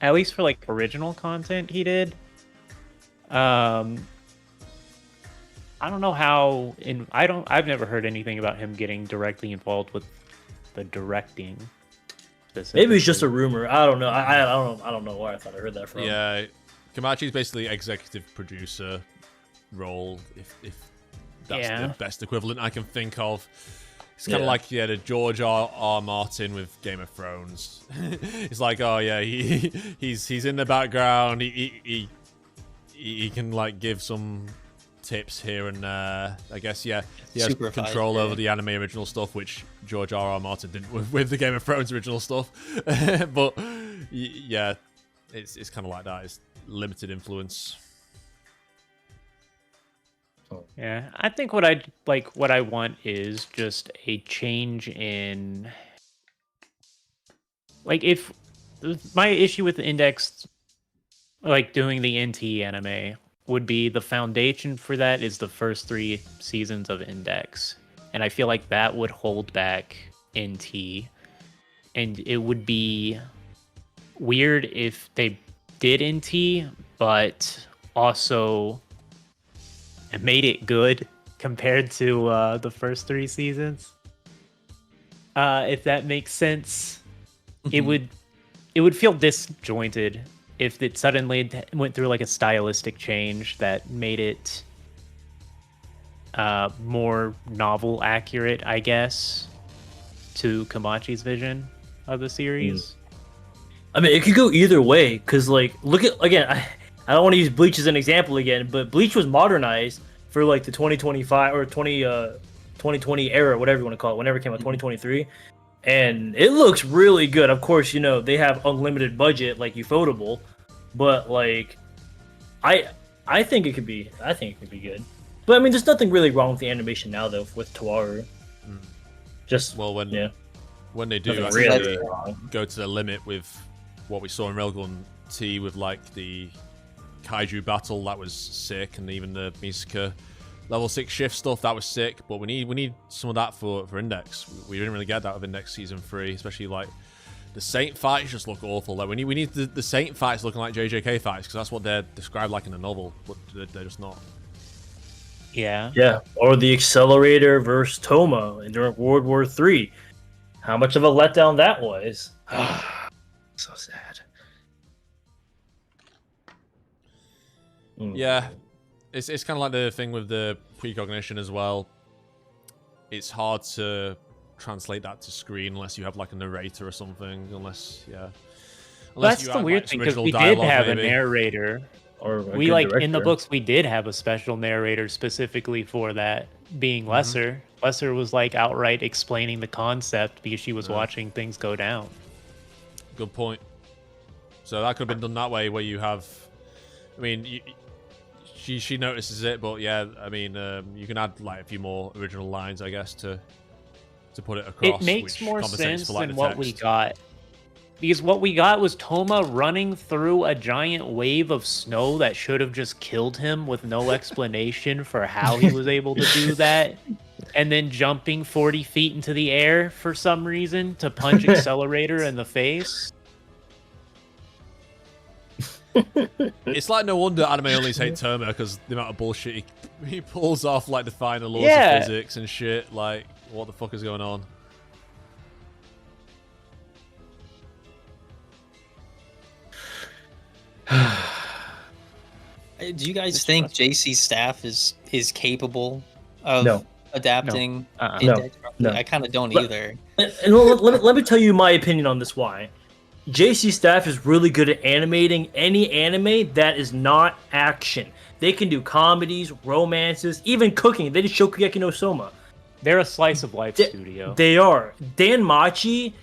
At least for like original content he did. I don't know how I've never heard anything about him getting directly involved with the directing. Maybe it's just a rumor. I don't know. I don't know where I thought I heard that from. Yeah, Kamachi's basically executive producer role, if that's the best equivalent I can think of. It's kind of like the George R. Martin with Game of Thrones. It's like, oh yeah, he's in the background. He can like give some tips here and there. I guess he has control over the anime original stuff, which George R. R. Martin didn't with the Game of Thrones original stuff. But yeah, it's kind of like that. It's limited influence. Yeah, I think what I want is just a change in, like, if my issue with the Index, like doing the NT anime, would be the foundation for that is the first 3 seasons of Index, and I feel like that would hold back NT, and it would be weird if they did NT, but also made it good compared to the first 3 seasons. If that makes sense, it would feel disjointed if it suddenly went through like a stylistic change that made it more novel accurate, I guess, to Kamachi's vision of the series. I mean, it could go either way, because like, look at, again, I don't want to use Bleach as an example again, but Bleach was modernized for like the 2025 or 2020 era, whatever you want to call it, whenever it came out, 2023. And it looks really good. Of course, you know, they have unlimited budget like Ufotable, but like I think it could be good. But I mean, there's nothing really wrong with the animation now though with Toaru. Just when they do really go to the limit with what we saw in Railgun T with like the Kaiju battle, that was sick, and even the Misaka level 6 shift stuff, that was sick. But we need some of that for Index. We didn't really get that with Index season 3, especially like the Saint fights just look awful. Like we need the Saint fights looking like JJK fights, because that's what they're described like in the novel, but they're just not. Yeah, or the Accelerator versus Toma during World War III. How much of a letdown that was. So sad. Yeah, it's kind of like the thing with the precognition as well. It's hard to translate that to screen unless you have like a narrator or something. Unless that's the weird thing, because we did have a narrator. Or we like director. In the books we did have a special narrator specifically for that, being Lesser. Lesser was like outright explaining the concept because she was watching things go down. Good point. So that could have been done that way, where you have, I mean, she notices it, but yeah, I mean, you can add like a few more original lines, I guess, to put it across. It makes more sense than what we got. Because what we got was Toma running through a giant wave of snow that should have just killed him with no explanation for how he was able to do that. And then jumping 40 feet into the air for some reason to punch Accelerator in the face. It's like no wonder anime only hate Toma, because the amount of bullshit he pulls off, like defying the laws of physics and shit. Like, what the fuck is going on? Do you guys think JC's staff is capable of adapting Index? No. I kind of don't either. And let me tell you my opinion on this. Why? JC staff is really good at animating any anime that is not action. They can do comedies, romances, even cooking. They did Shokugeki no Soma. They're a slice of life studio. They are. Dan Machi,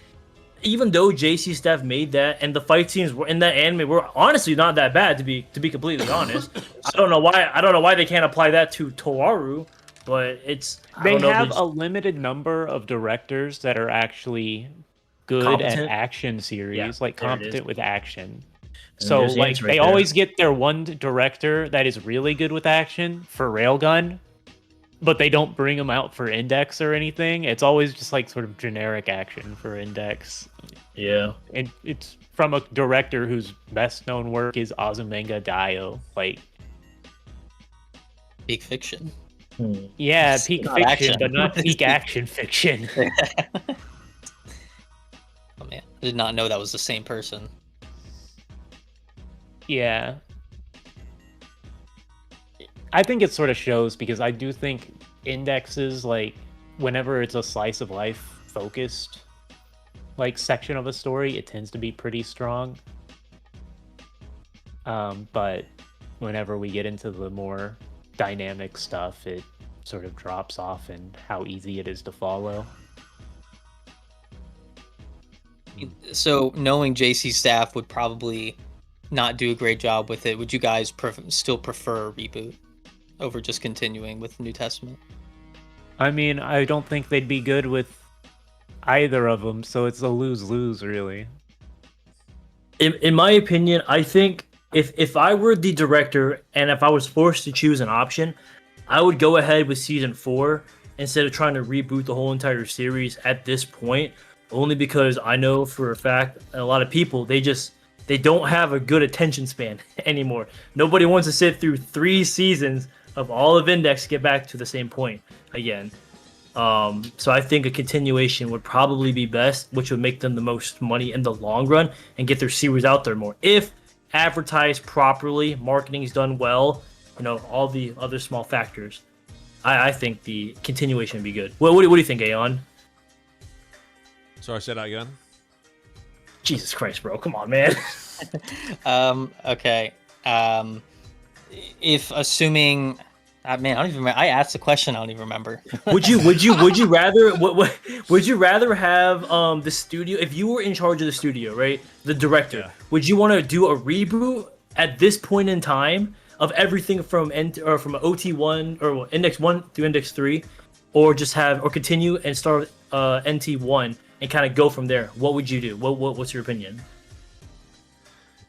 even though JC staff made that, and the fight scenes were in that anime were honestly not that bad, to be completely honest. I don't know why they can't apply that to Toaru, but they have a limited number of directors that are actually good at action series, like competent with action. So like they always get their one director that is really good with action for Railgun, but they don't bring them out for Index or anything. It's always just like sort of generic action for Index. Yeah. And it's from a director whose best known work is Azumanga Daioh. Like, Peak fiction. yeah, It's peak not fiction, action. but not peak action fiction. Oh man, I did not know that was the same person. Yeah. I think it sort of shows because I do think indexes, like, whenever it's a slice of life focused, like, section of a story, it tends to be pretty strong. But whenever we get into the more dynamic stuff, it sort of drops off in how easy it is to follow. So knowing JC staff would probably not do a great job with it, would you guys still prefer a reboot over just continuing with New Testament? I mean, I don't think they'd be good with either of them, so it's a lose-lose, really. In my opinion, I think if I were the director and if I was forced to choose an option, I would go ahead with season 4 instead of trying to reboot the whole entire series at this point, only because I know for a fact a lot of people, they don't have a good attention span anymore. Nobody wants to sit through 3 seasons of all of Index to get back to the same point again. So I think a continuation would probably be best, which would make them the most money in the long run and get their series out there more. If advertised properly, marketing is done well, all the other small factors, I think the continuation would be good. What do you think, Aeon? Sorry, say that again. Jesus Christ, bro. Come on, man. Okay. If assuming, man, I don't even remember. I asked the question. I don't even remember. would you rather would you rather have the studio, if you were in charge of the studio, right? The director, Yeah. would you want to do a reboot at this point in time of everything from from OT1 or Index 1 through Index 3, or just continue and start NT1 and kind of go from there? What would you do? What's your opinion?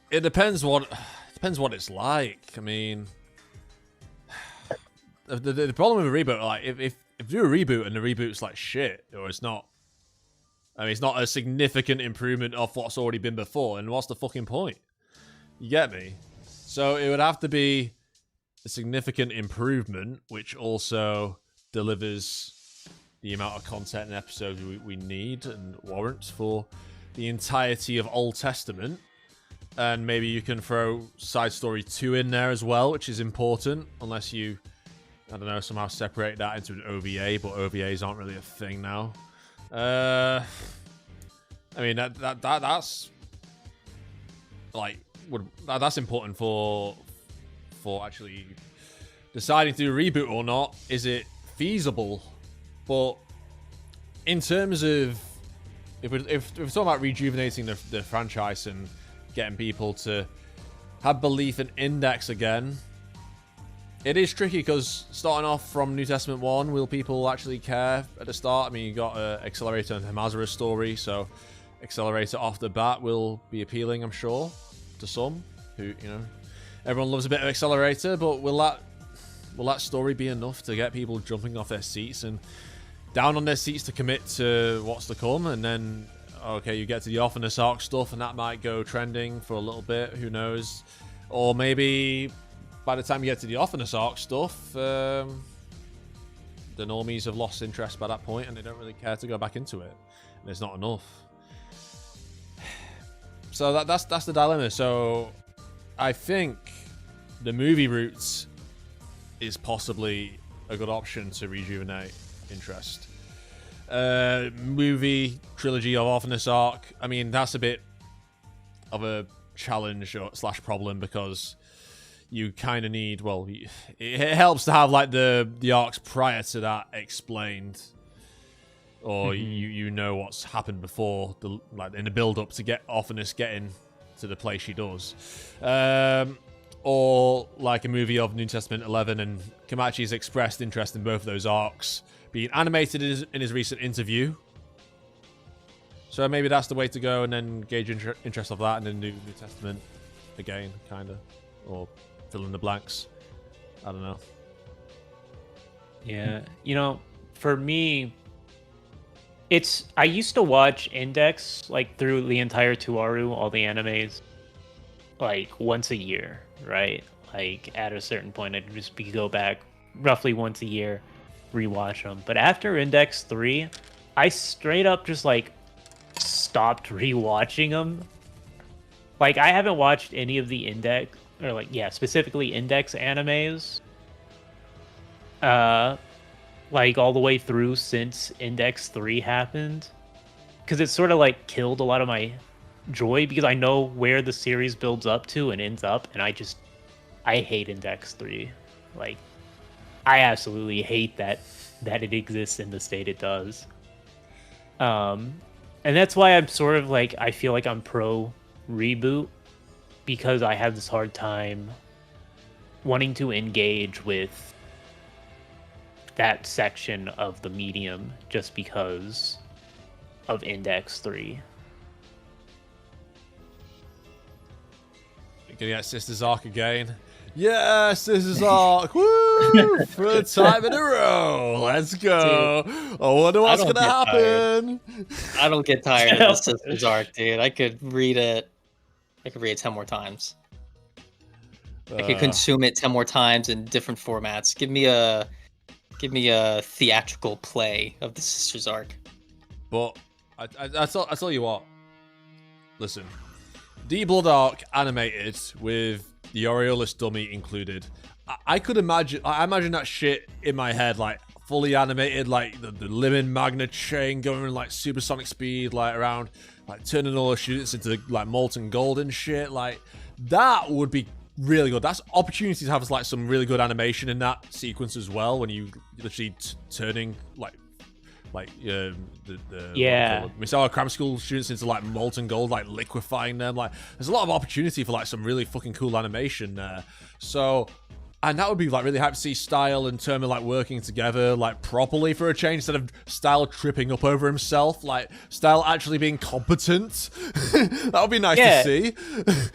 It depends what it's like. I mean, the problem with a reboot, like if you do a reboot and the reboot's like shit, or it's not, I mean, it's not a significant improvement of what's already been before, and what's the fucking point? You get me? So it would have to be a significant improvement, which also delivers the amount of content and episodes we need and warrants for the entirety of Old Testament. And maybe you can throw Side Story 2 in there as well, which is important, unless you, I don't know, somehow separate that into an OVA, but OVAs aren't really a thing now. I mean, that's like, that's important for actually deciding to do a reboot or not. Is it feasible? But in terms of, if we're talking about rejuvenating the franchise and getting people to have belief in Index again, it is tricky because starting off from New Testament 1, will people actually care at the start? I mean, you got Accelerator and Hamazura's story, so Accelerator off the bat will be appealing, I'm sure, to some who, everyone loves a bit of Accelerator, but will that story be enough to get people jumping off their seats and down on their seats to commit to what's to come? And then, okay, you get to the Othinus arc stuff, and that might go trending for a little bit, who knows? Or maybe by the time you get to the Othinus arc stuff, the normies have lost interest by that point, and they don't really care to go back into it. And it's not enough. So that's the dilemma. So I think the movie route is possibly a good option to rejuvenate interest. Movie trilogy of Othinus arc, I mean, that's a bit of a challenge / problem, because you kind of need, well, it helps to have like the arcs prior to that explained, or you know what's happened before, like in the build up to get Othinus getting to the place she does. Or like a movie of New Testament 11, and Kamachi's expressed interest in both of those arcs being animated in his recent interview. So maybe that's the way to go, and then gauge interest of that, and then do New Testament again, kind of. Or fill in the blanks. I don't know. Yeah, for me, I used to watch Index like through the entire Toaru, all the animes, like once a year, right? Like at a certain point, I'd just go back roughly once a year, rewatch them. But after Index 3, I straight up just like stopped rewatching them. Like I haven't watched any of the Index or like specifically Index animes. Like all the way through since Index 3 happened, because it sort of like killed a lot of my joy, because I know where the series builds up to and ends up, and I hate Index 3. Like I absolutely hate that it exists in the state it does. And that's why I'm sort of like, I feel like I'm pro reboot, because I have this hard time wanting to engage with that section of the medium just because of Index 3. You're gonna get Sister's Arc again. Yeah, Sister's Arc! Woo! Third time in a row! Let's go! Dude, I wonder what's gonna happen! I don't get tired of the Sister's Arc, dude. I could read it 10 more times. I could consume it 10 more times in different formats. Give me a theatrical play of the Sister's Arc. But I tell you what. Listen, D Blood Arc animated with the Aureolus dummy included. I could imagine. I imagine that shit in my head, like fully animated, like the Limon Magna chain going like supersonic speed, like around, like turning all the students into like molten gold and shit. Like that would be really good. That's opportunity to have like some really good animation in that sequence as well, when you literally turning Misawa Cram School students into like molten gold, like liquefying them. Like there's a lot of opportunity for like some really fucking cool animation there. So, and that would be like really hype to see Style and Terma like working together like properly for a change, instead of Style tripping up over himself. Like Style actually being competent. That would be nice to see.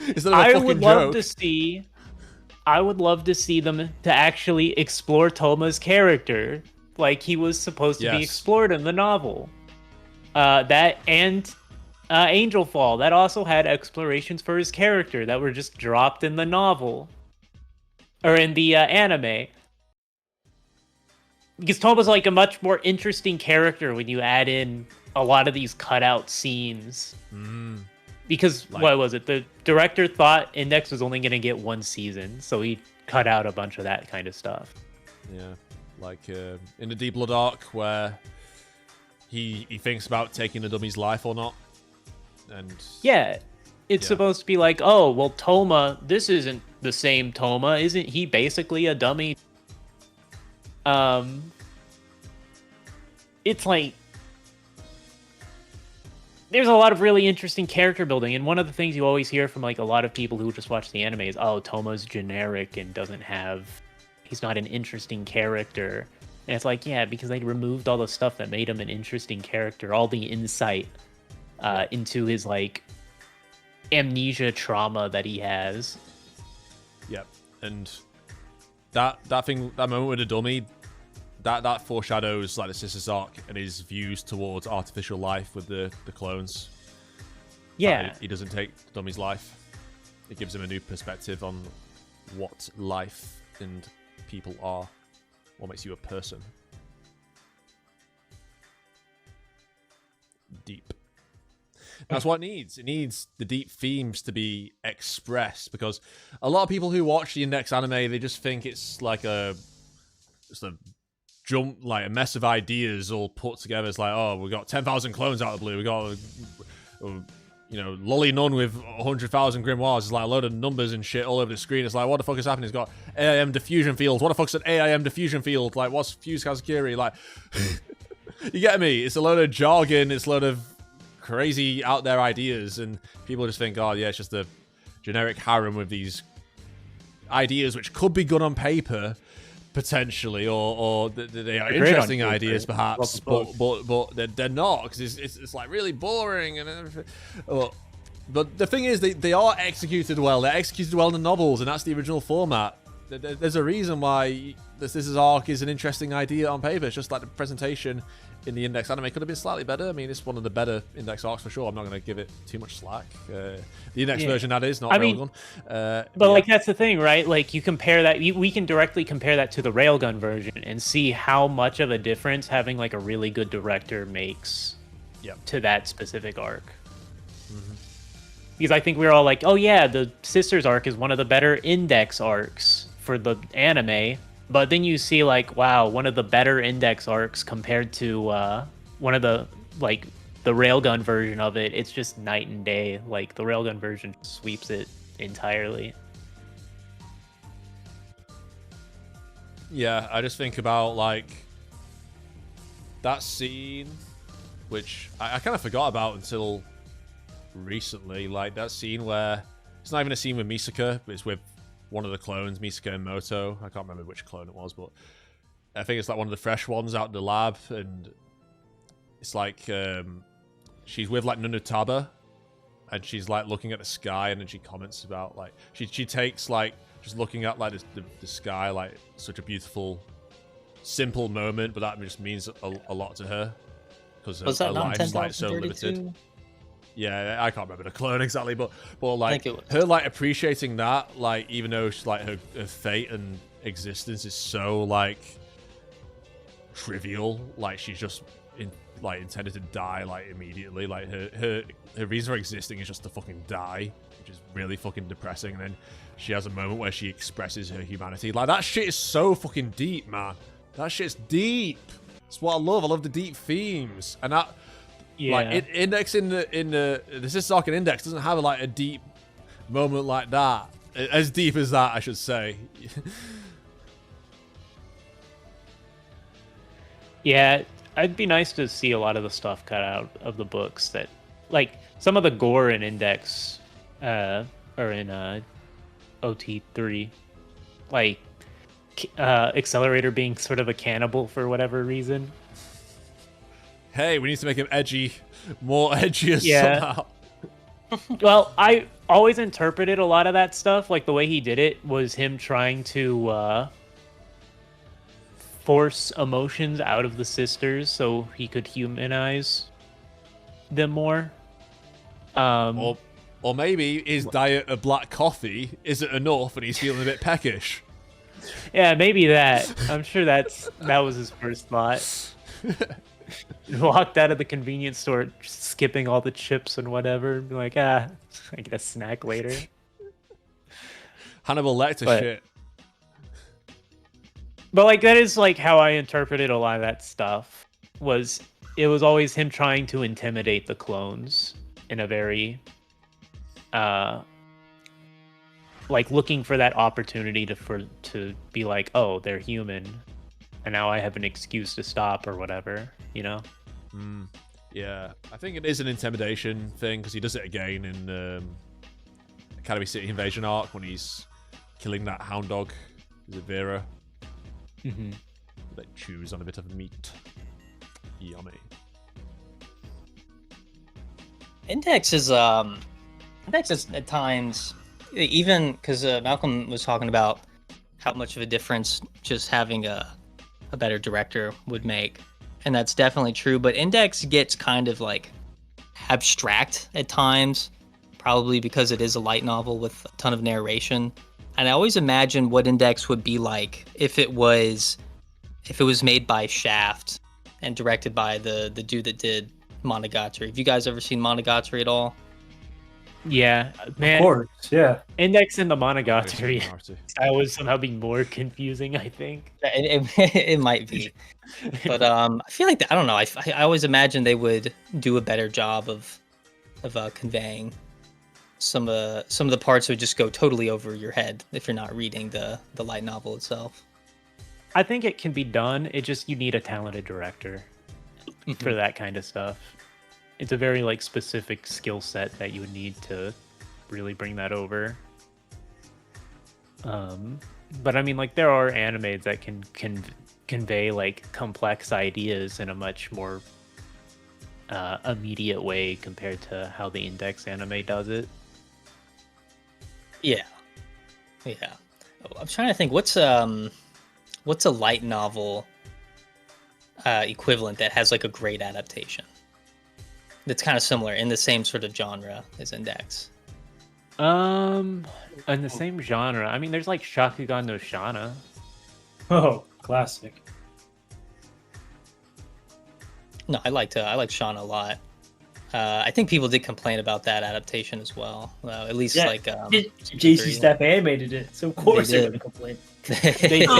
Instead of a fucking joke. I would love to see them to actually explore Toma's character like he was supposed to be explored in the novel. That and Angel Fall, that also had explorations for his character that were just dropped in the novel. Or in the anime. Because Toma's like a much more interesting character when you add in a lot of these cutout scenes. Because, what was it? The director thought Index was only going to get one season, so he cut out a bunch of that kind of stuff. Yeah, like in the Deep Blood arc, where he thinks about taking the dummy's life or not. And it's supposed to be like, oh, well, Toma, this isn't the same Toma. Isn't he basically a dummy? It's like, there's a lot of really interesting character building, and one of the things you always hear from like a lot of people who just watch the anime is, oh, Toma's generic and he's not an interesting character. And it's like, yeah, because they removed all the stuff that made him an interesting character, all the insight into his like amnesia trauma that he has. Yep, and that moment with the dummy, that foreshadows like the Sister's Arc and his views towards artificial life with the clones. Yeah, he doesn't take the dummy's life. It gives him a new perspective on what life and people are, what makes you a person. Deep. That's what it needs. It needs the deep themes to be expressed, because a lot of people who watch the Index anime, they just think it's like just a mess of ideas all put together. It's like, oh, we got 10,000 clones out of the blue. We got, Lolly Nun with 100,000 grimoires. It's like a load of numbers and shit all over the screen. It's like, what the fuck is happening? It's got AIM diffusion field. What the fuck's an AIM diffusion field? Like, what's Fuse Kazakiri? Like, you get me? It's a load of jargon. It's a load of crazy out there ideas, and people just think, oh yeah, it's just a generic harem with these ideas which could be good on paper potentially, or they are interesting ideas perhaps, but they're not, because it's like really boring and everything. But the thing is, they are executed well. They're executed well in the novels, and that's the original format. There's a reason why this Arc is an interesting idea on paper. It's just like the presentation in the Index anime could have been slightly better. I mean, it's one of the better Index arcs for sure. I'm not going to give it too much slack. The Index version, that is, not Railgun. But like, that's the thing, right? Like, you compare that, we can directly compare that to the Railgun version and see how much of a difference having like a really good director makes to that specific arc. Because I think we were all like, oh yeah, the Sisters arc is one of the better Index arcs for the anime. But then you see like, wow, one of the better Index arcs compared to one of the, like, the Railgun version of it. It's just night and day. Like, the Railgun version sweeps it entirely. Yeah, I just think about, like, that scene, which I kind of forgot about until recently. Like, that scene where it's not even a scene with Misaka, but it's with one of the clones, Misaka and Moto. I can't remember which clone it was, but I think it's like one of the fresh ones out in the lab, and it's like she's with like Nunutaba, and she's like looking at the sky, and then she comments about like she takes like just looking at like the sky, like such a beautiful, simple moment, but that just means a lot to her because her life's like so limited. Yeah, I can't remember the clone exactly, but like her like appreciating that, like even though she's like her fate and existence is so like trivial, like she's just intended to die like immediately. Like her reason for existing is just to fucking die, which is really fucking depressing. And then she has a moment where she expresses her humanity. Like that shit is so fucking deep, man. That shit's deep. It's what I love. I love the deep themes, and that. Yeah. Like Index in the Sisters arc in Index doesn't have like a deep moment like that. As deep as that, I should say. Yeah, it'd be nice to see a lot of the stuff cut out of the books that, like, some of the gore in Index, or in OT3, like Accelerator being sort of a cannibal for whatever reason. Hey, we need to make him edgy, more edgy somehow. Well, I always interpreted a lot of that stuff, like the way he did it was him trying to force emotions out of the sisters so he could humanize them more. Or maybe his diet of black coffee isn't enough and he's feeling a bit peckish. Yeah, maybe that. I'm sure that was his first thought. Walked out of the convenience store, skipping all the chips and whatever, and be like, I get a snack later. Hannibal Lecter shit. But like that is like how I interpreted a lot of that stuff. It was always him trying to intimidate the clones in a very like looking for that opportunity to be like, oh, they're human, and now I have an excuse to stop or whatever, you know? Yeah, I think it is an intimidation thing because he does it again in Academy City Invasion arc when he's killing that hound dog. Is it Vera? Mm-hmm. Like chews on a bit of meat. Yummy. Index is at times, even because Malcolm was talking about how much of a difference just having a better director would make, and that's definitely true. But Index gets kind of like abstract at times, probably because it is a light novel with a ton of narration. And I always imagine what Index would be like if it was made by Shaft and directed by the dude that did Monogatari. Have you guys ever seen Monogatari at all? Yeah, man. Of course, yeah. Index and the Monogatari style was somehow being more confusing, I think. It might be. But I feel like, I don't know, I always imagine they would do a better job of conveying some of the parts would just go totally over your head if you're not reading the light novel itself. I think it can be done. You need a talented director for that kind of stuff. It's a very like specific skill set that you would need to really bring that over. But I mean, like, there are animes that can convey like complex ideas in a much more immediate way compared to how the Index anime does it. Yeah. I'm trying to think what's a light novel equivalent that has like a great adaptation that's kind of similar in the same sort of genre as Index? In the same genre, I mean, there's like Shakugan no Shana. Oh, classic. No, I like Shauna a lot. I think people did complain about that adaptation as well. At least like JC Staff animated it, so of course they're going to complain. they did.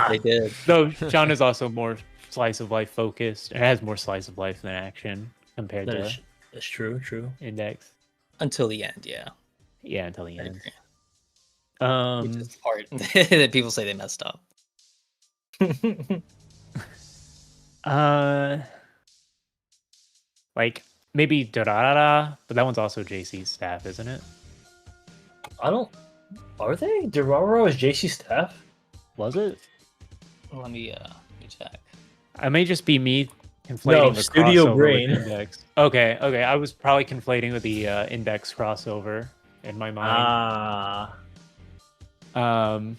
They did. Though Shana's also more slice of life focused. It has more slice of life than action compared to That's true. Index. Until the end, yeah. Yeah, until the I end. agree. Which is the part that people say they messed up. Like maybe Durarara, but that one's also JC's staff, isn't it? Are they? Durarara is JC Staff? Was it? Let me check. I may just be me conflating the Studio crossover Brain. with Index. Okay. I was probably conflating with the Index crossover in my mind. And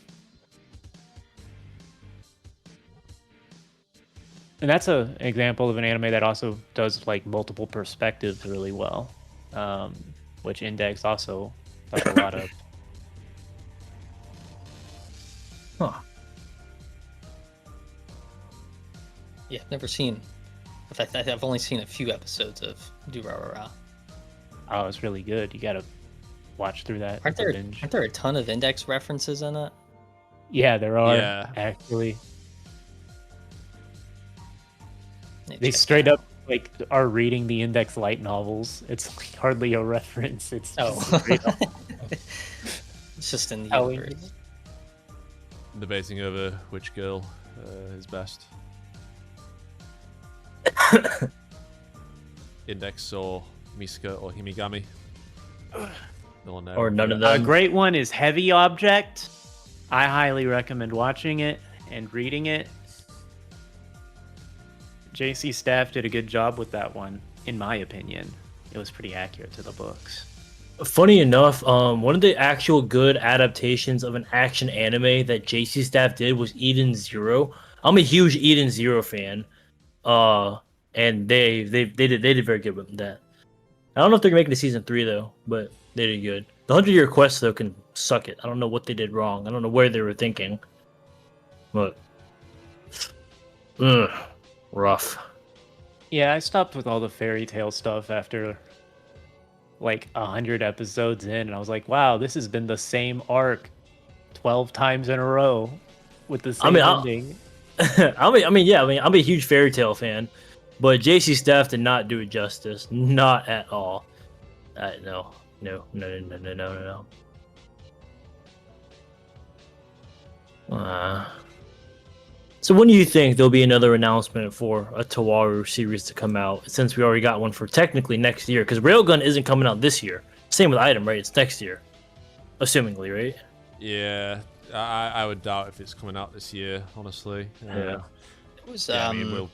that's an example of an anime that also does like multiple perspectives really well, which Index also does a lot of. Huh. Yeah, I've never seen. In fact, I've only seen a few episodes of Durarara. Oh, it's really good. You gotta watch through that. Aren't there a ton of Index references in it? Yeah, there are Yeah. actually. They Check straight that up like are reading the Index light novels. It's like hardly a reference. It's out. just straight up It's just in the telling universe. Debating over which girl is best. Index or Misuka or Himigami. No one knows. Or none of A them. great one is Heavy Object. I highly recommend watching it and reading it. JC Staff did a good job with that one, in my opinion. It was pretty accurate to the books. Funny enough, one of the actual good adaptations of an action anime that JC Staff did was Eden Zero. I'm a huge Eden Zero fan, and they did very good with that. I don't know if they're making a season 3 though, but they did good. The 100-Year Quest though can suck it. I don't know what they did wrong. I don't know where they were thinking, but rough. Yeah, I stopped with all the fairy tale stuff after like 100 episodes in, and I was like, wow, this has been the same arc 12 times in a row with the same ending. I'm a huge fairy tale fan, but JC Staff did not do it justice. Not at all. No. So when do you think there'll be another announcement for a Toaru series to come out, since we already got one for technically next year? Because Railgun isn't coming out this year. Same with Item, right? It's next year. Assumingly, right? Yeah, I would doubt if it's coming out this year, honestly. Yeah. It was Yeah, I mean, we've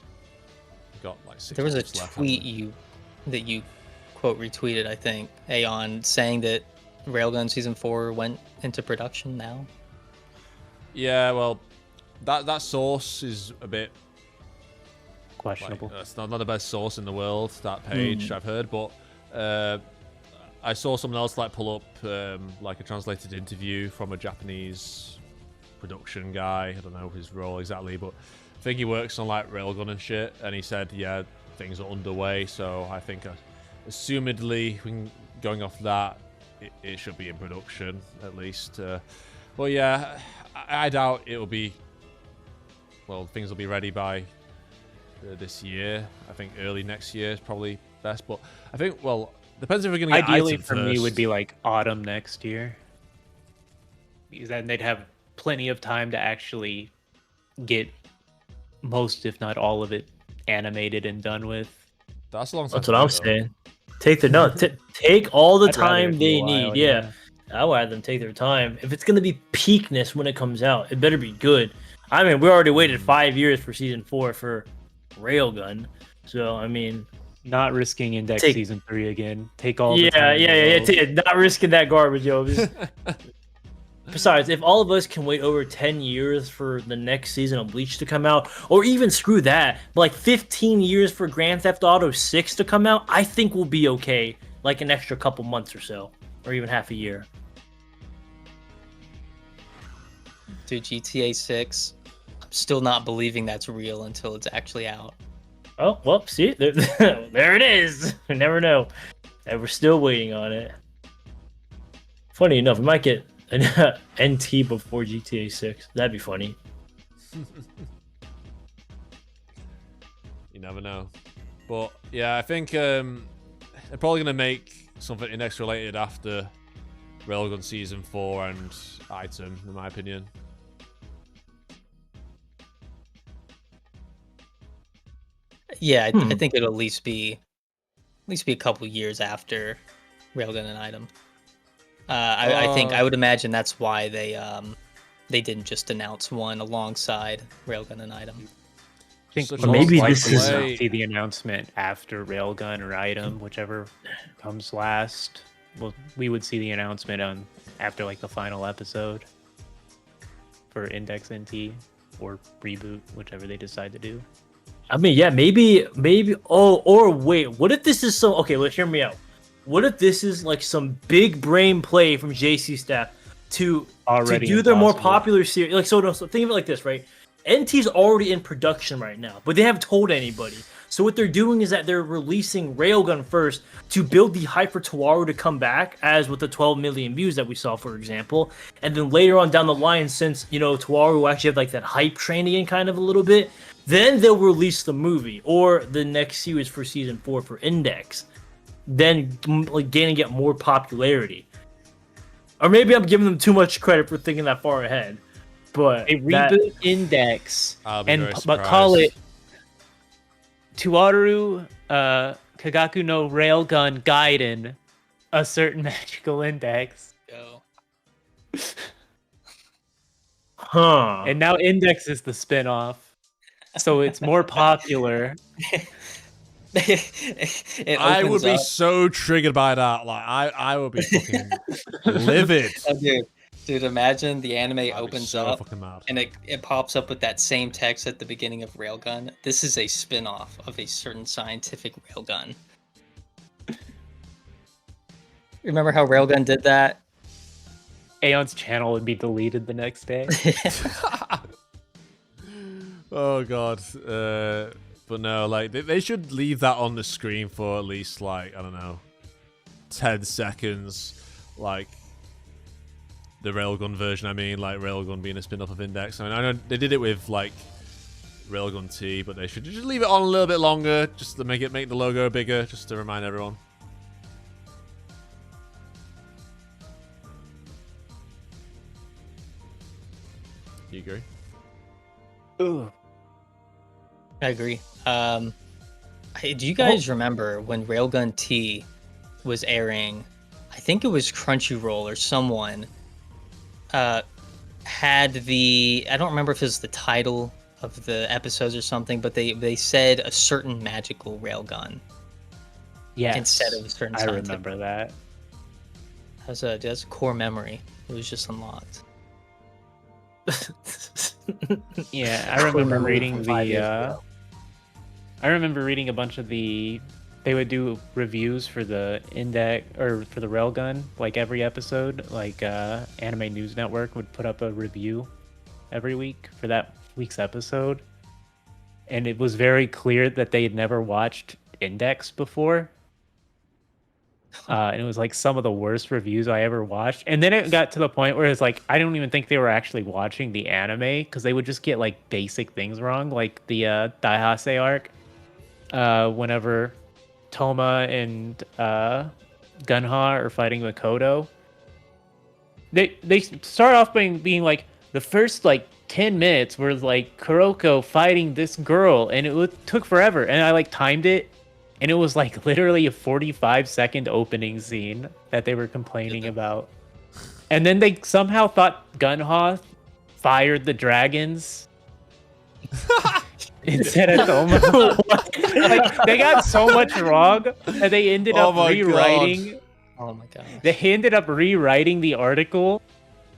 got like 6 there was a months left, tweet haven't that you quote retweeted, I think, Aeon, saying that Railgun Season 4 went into production now. Yeah, well, that source is a bit Questionable. it's not the best source in the world, that page, I've heard, but I saw someone else like pull up like a translated interview from a Japanese production guy. I don't know his role exactly, but I think he works on like Railgun and shit, and he said, yeah, things are underway, so I think assumedly, going off that, it should be in production, at least. But yeah, I doubt it'll be... Well, things will be ready by this year. I think early next year is probably best. But I think, well, depends if we're going to get Ideally item for me first. would be like autumn next year. Because then they'd have plenty of time to actually get most, if not all of it, animated and done with. That's a long time. That's what I'm saying. Take all the I'd rather time it be they a while, need. Yeah. I would have them take their time. If it's gonna be peakness when it comes out, it better be good. I mean, we already waited 5 years for season 4 for Railgun, so I mean, Not risking Index Take- Season 3 again. Take all the yeah, time in the world. not risking that garbage, yo. Just Besides, if all of us can wait over 10 years for the next season of Bleach to come out, or even screw that, but like 15 years for Grand Theft Auto 6 to come out, I think we'll be okay. Like an extra couple months or so, or even half a year. Dude, GTA 6, I'm still not believing that's real until it's actually out. Oh, well, see, there, there it is. You never know. And we're still waiting on it. Funny enough, we might get an NT before GTA 6. That'd be funny. You never know. But yeah, I think they're probably gonna make something index related after Railgun Season 4 and Item, in my opinion. Yeah, I think it'll at least be a couple years after Railgun and Item. I would imagine that's why they didn't just announce one alongside Railgun and Item. I think Such most maybe likely this is- we'll see the announcement after Railgun or Item, whichever comes last. Well, we would see the announcement after like the final episode for Index NT or Reboot, whichever they decide to do. I mean, yeah, maybe. Oh, or wait, what if this is so? Okay, let's hear me out. What if this is like some big brain play from JC staff to do their more popular series? Like, so think of it like this, right? NT's already in production right now, but they haven't told anybody. So what they're doing is that they're releasing Railgun first to build the hype for Toaru to come back, as with the 12 million views that we saw, for example. And then later on down the line, since, you know, Toaru will actually have like that hype train again kind of a little bit, then they'll release the movie or the next series for Season 4 for Index. Then like get more popularity. Or maybe I'm giving them too much credit for thinking that far ahead. But A reboot Index but call it Toaru Kagaku no Railgun Gaiden, a certain magical index. Go. Huh. And now Index is the spin-off. So it's more popular. I would be so triggered by that. Like I would be fucking livid. Oh, dude, imagine the anime opens so up fucking mad. and it pops up with that same text at the beginning of Railgun. This is a spin-off of a certain scientific Railgun. Remember how Railgun did that? Aeon's channel would be deleted the next day. Oh god. But no, like they should leave that on the screen for at least like, I don't know, 10 seconds. Like the Railgun version, I mean, like Railgun being a spin-off of Index. I mean, I know they did it with like Railgun T, but they should just leave it on a little bit longer, just to make the logo bigger, just to remind everyone. You agree? Ooh. I agree. Do you guys remember when Railgun T was airing? I think it was Crunchyroll or someone had I don't remember if it was the title of the episodes or something, but they said a certain magical railgun. Yes. Instead of a certain I scientific. remember that. That's a core memory. It was just unlocked. Yeah, I remember memory reading from 5 years ago. I remember reading a bunch of they would do reviews for the Index or for the Railgun, like every episode. Like Anime News Network would put up a review every week for that week's episode, and it was very clear that they had never watched Index before. And it was like some of the worst reviews I ever watched. And then it got to the point where it's like, I don't even think they were actually watching the anime, because they would just get like basic things wrong, like the Daihase arc. Whenever Toma and Gunha are fighting Makoto, they start off being like, the first like 10 minutes were like Kuroko fighting this girl, and it took forever. And I like timed it, and it was like literally a 45-second opening scene that they were complaining about. And then they somehow thought Gunha fired the dragons instead of Toma. Like, they got so much wrong that they ended up rewriting. Oh my god. They ended up rewriting the article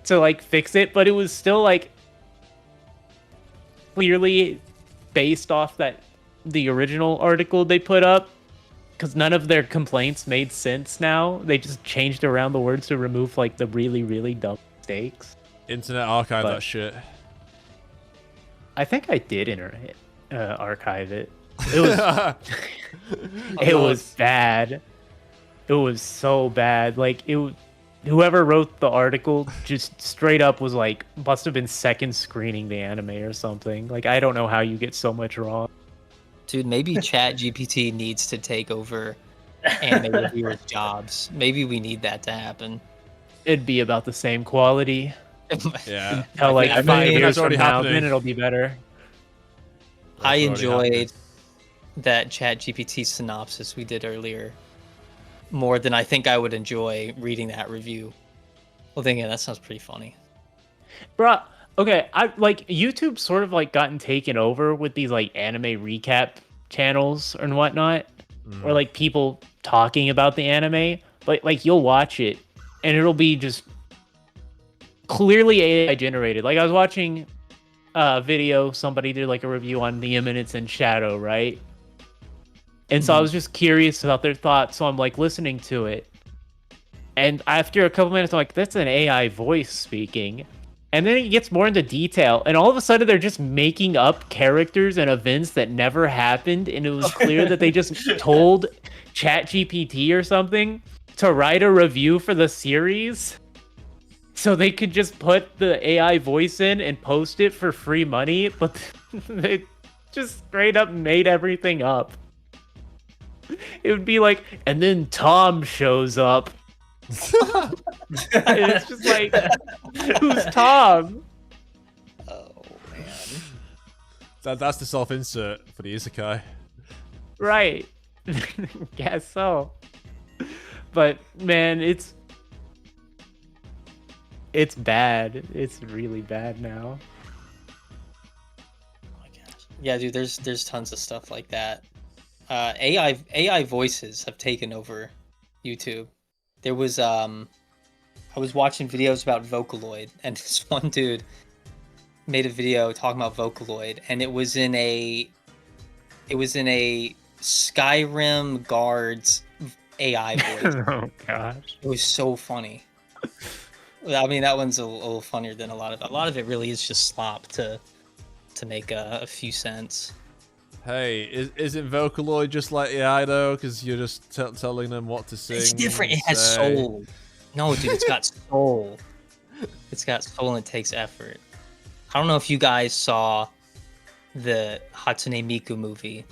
to like fix it, but it was still like clearly based off the original article they put up, because none of their complaints made sense now. They just changed around the words to remove like the really, really dumb mistakes. Internet archive that shit. I think I did archive it. It was it was bad. It was so bad. Like whoever wrote the article just straight up was like must have been second screening the anime or something. Like I don't know how you get so much wrong. Dude, maybe ChatGPT needs to take over anime reviewers' jobs. Maybe we need that to happen. It'd be about the same quality. Yeah. Until like 5 years from now, happening. then it'll be better. I enjoyed that ChatGPT synopsis we did earlier more than I think I would enjoy reading that review. Well, thinking that sounds pretty funny. Bruh, okay, I like YouTube sort of like gotten taken over with these like anime recap channels and whatnot, or like people talking about the anime. But like you'll watch it and it'll be just clearly AI generated. Like I was watching a video, somebody did like a review on The Eminence and Shadow, right? And so I was just curious about their thoughts, so I'm like listening to it. And after a couple minutes, I'm like, that's an AI voice speaking. And then it gets more into detail, and all of a sudden they're just making up characters and events that never happened, and it was clear that they just told ChatGPT or something to write a review for the series so they could just put the AI voice in and post it for free money, but they just straight up made everything up. It would be like, and then Tom shows up. And it's just like, who's Tom? Oh, man. That's the self-insert for the isekai. Right. Guess so. But man, it's bad. It's really bad now. Oh my gosh. Yeah, dude, there's tons of stuff like that. AI voices have taken over YouTube. There was I was watching videos about Vocaloid, and this one dude made a video talking about Vocaloid, and it was in a Skyrim guards AI voice. Oh gosh. It was so funny. I mean, that one's a little funnier than a lot of it really is just slop to make a few cents. Hey, isn't Vocaloid just like AI though? Because you're just telling them what to sing. It's different. It has soul. No, dude, it's got soul. It's got soul and it takes effort. I don't know if you guys saw the Hatsune Miku movie,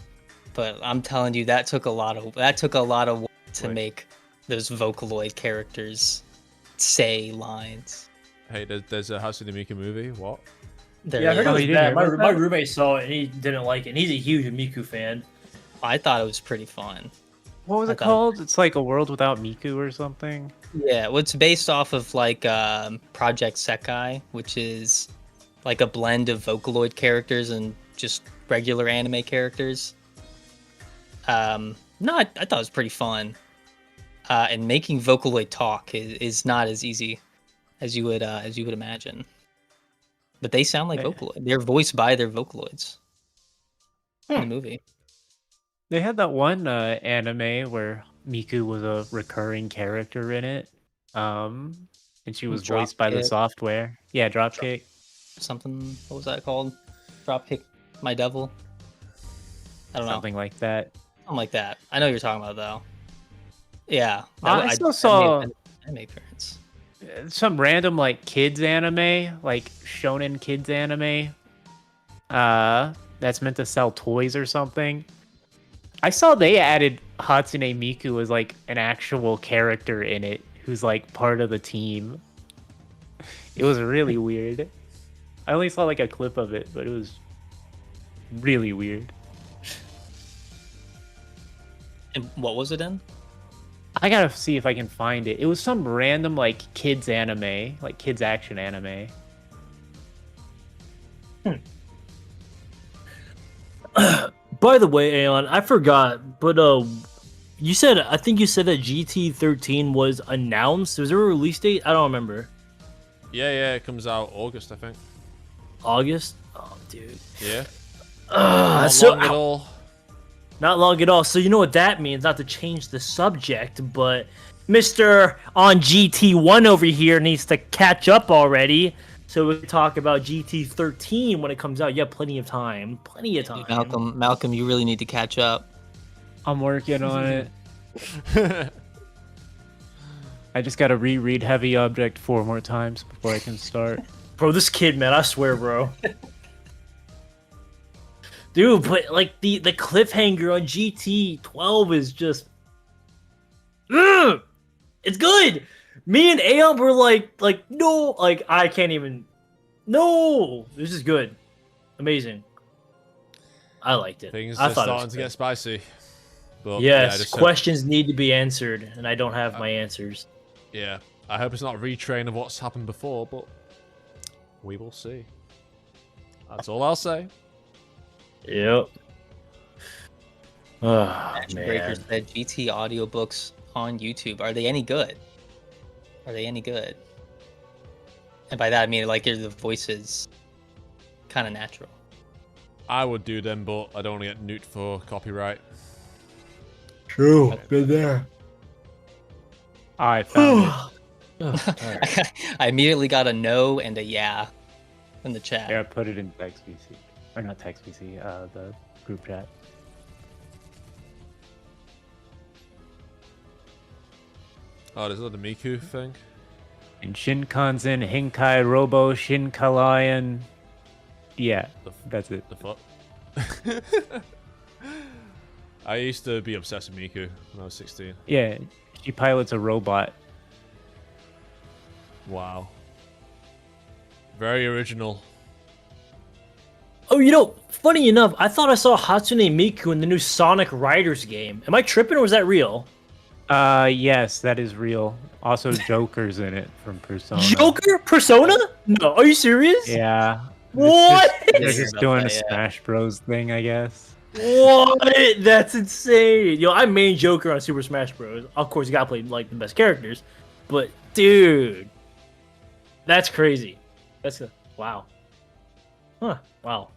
but I'm telling you that took a lot of work to make those Vocaloid characters say lines. Hey, there's a Hatsune Miku movie. What? Yeah, I heard it was bad. My roommate saw it and he didn't like it. And he's a huge Miku fan. I thought it was pretty fun. What was it called? It's like A World Without Miku or something. Yeah, well, it's based off of like Project Sekai, which is like a blend of Vocaloid characters and just regular anime characters. I thought it was pretty fun. And making Vocaloid talk is not as easy as you would imagine. But they sound like Vocaloid. They're voiced by their Vocaloids in the movie. They had that one anime where Miku was a recurring character in it. And she was voiced by the software. Yeah, Dropkick. Something, what was that called? Dropkick My Devil? I don't know. Something like that. Something like that. I know what you're talking about, though. Yeah. I still saw anime appearance. Some random like kids anime, like shonen kids anime. That's meant to sell toys or something. I saw they added Hatsune Miku as like an actual character in it, who's like part of the team. It was really weird. I only saw like a clip of it, but it was really weird. And what was it in? I gotta see if I can find it. It was some random like kids anime, like kids action anime. By the way, Aeon, I forgot, but I think you said that GT13 was announced. Was there a release date? I don't remember. Yeah, it comes out August, I think. August? Oh, dude. Yeah. Not long at all. Not long at all. So you know what that means? Not to change the subject, but Mr. on GT1 over here needs to catch up already. So we can talk about GT13 when it comes out. You have plenty of time. Plenty of time. Malcolm, you really need to catch up. I'm working on it. I just gotta reread Heavy Object 4 more times before I can start. Bro, this kid, man, I swear, bro. Dude, but like the cliffhanger on GT12 is just it's good. Me and Aeon were like no, like I can't even. No, this is good, amazing. I liked it. Things I are thought starting to get spicy. But, yes, yeah, questions need to be answered, and I don't have my answers. Yeah, I hope it's not a retrain of what's happened before, but we will see. That's all I'll say. Yep. Oh, Breaker said GT audiobooks on YouTube. Are they any good? Are they any good? And by that I mean like are the voices kind of natural? I would do them, but I don't want to get nuked for copyright. True. Good there. I found it. I immediately got a no and a yeah in the chat. Yeah, put it in text VC. Or not text VC, the group chat. Oh, there's another Miku thing. And Shinkansen, Hinkai, Robo, Shinkalayan. Yeah, that's it. The fuck? I used to be obsessed with Miku when I was 16. Yeah, she pilots a robot. Wow. Very original. Oh, you know, funny enough, I thought I saw Hatsune Miku in the new Sonic Riders game. Am I tripping or was that real? Yes, that is real. Also, Joker's in it from Persona. Joker? Persona? No, are you serious? Yeah. What? They're just doing a Smash Bros thing, I guess. What? That's insane. Yo, I main Joker on Super Smash Bros. Of course, you gotta play like the best characters, but dude, that's crazy. That's a wow. Huh? Wow.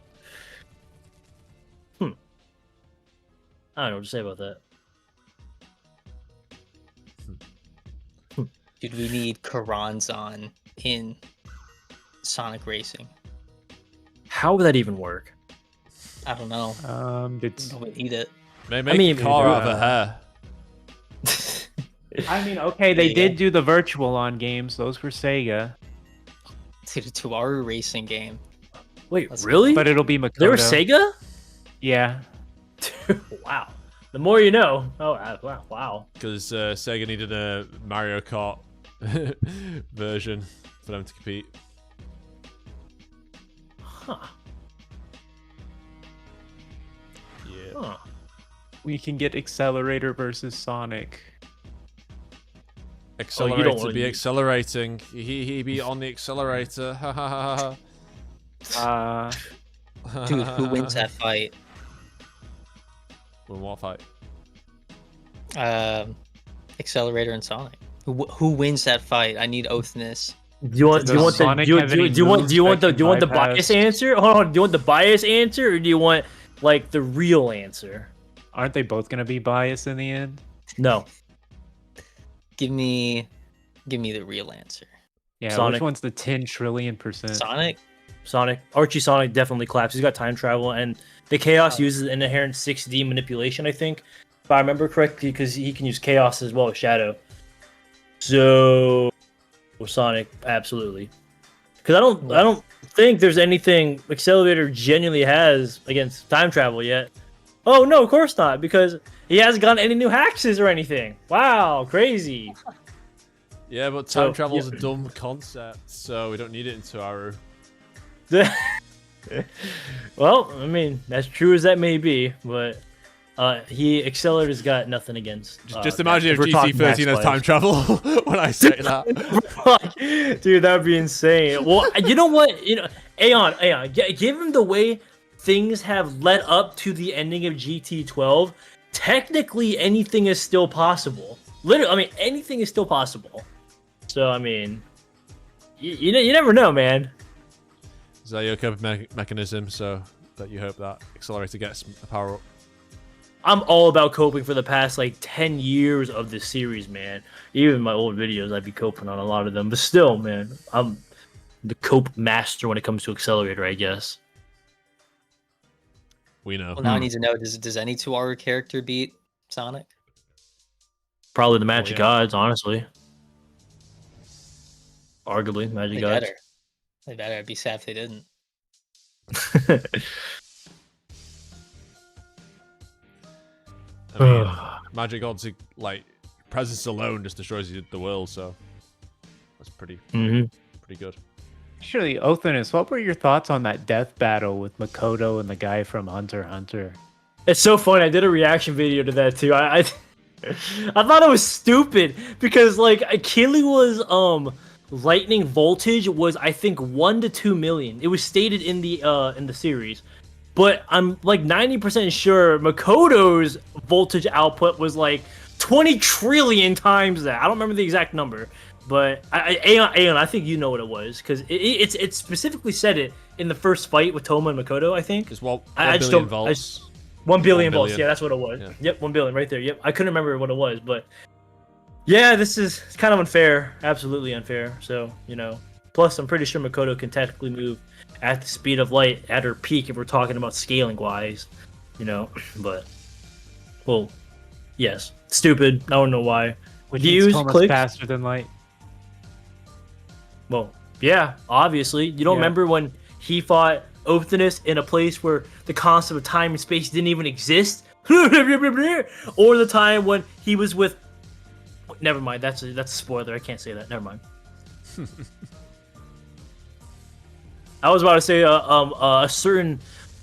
I don't know what to say about that. Dude, we need Karanzan in Sonic Racing. How would that even work? I don't know. It's. We need it. They make a car out of her hair. I mean, okay, they did do the virtual on games. Those were Sega. Dude, a Toaru racing game. Wait, really? But it'll be Makoto. They were Sega? Yeah. Wow. The more you know. Oh, wow. Because Sega needed a Mario Kart version for them to compete. Huh. Yeah. Huh. We can get Accelerator versus Sonic. Accelerator don't wanna be use- accelerating. He be on the accelerator. Ha ha ha ha. Dude, who wins that fight? Win what fight? Accelerator and Sonic. Who wins that fight? I need Othinus. Do you want the bias answer? Hold on. Do you want the bias answer or do you want like the real answer? Aren't they both gonna be biased in the end? No. Give me the real answer. Yeah, Sonic. which one's the 10 trillion %? Sonic? Archie Sonic definitely claps. He's got time travel and the Chaos uses an inherent 6D manipulation, I think. If I remember correctly, because he can use Chaos as well as Shadow. So Sonic, absolutely. Because I don't think there's anything Accelerator genuinely has against time travel yet. Oh no, of course not, because he hasn't gotten any new hexes or anything. Wow, crazy. Yeah, but time travel's a dumb concept, so we don't need it in Toaru. Well, I mean, as true as that may be, but Accelerator's got nothing against. Just imagine if we're talking GT13 has Max time travel when I say that. Dude, that'd be insane. Well, you know what? You know, Aeon, given the way things have led up to the ending of GT12, technically anything is still possible. Literally, I mean, anything is still possible. So, I mean, you never know, man. Is that your coping mechanism? So that you hope that Accelerator gets a power up. I'm all about coping for the past like 10 years of this series, man. Even my old videos, I'd be coping on a lot of them. But still, man, I'm the cope master when it comes to Accelerator, I guess. We know. Well, now I need to know: does any Toaru character beat Sonic? Probably the Magic yeah. Gods, honestly. Arguably, Magic They Gods. better. They better. I'd be sad if they didn't. I mean, Magic Gods, like, presence alone just destroys the world, so that's pretty good. Actually, Othinus, what were your thoughts on that death battle with Makoto and the guy from Hunter x Hunter? It's so funny. I did a reaction video to that too. I thought it was stupid because like Achille was lightning voltage was I think 1 to 2 million. It was stated in the series. But I'm like 90% sure Makoto's voltage output was like 20 trillion times that. I don't remember the exact number, but Aeon, I think you know what it was because it specifically said it in the first fight with Toma and Makoto. I think It's 1 I just billion don't- volts. 1 billion 1 volts. billion. Yeah, that's what it was. Yeah. Yep, 1 billion right there. Yep, I couldn't remember what it was, but yeah, this is kind of unfair. Absolutely unfair. So plus I'm pretty sure Makoto can technically move at the speed of light at her peak if we're talking about scaling wise, but well, yes, stupid. I don't know why. Which Views, means Toma's clicks? faster than light. Well, yeah, obviously. You don't Yeah. remember when he fought Othinus in a place where the concept of time and space didn't even exist? Or the time when he was with... Never mind, that's a spoiler. I can't say that. Never mind. I was about to say a certain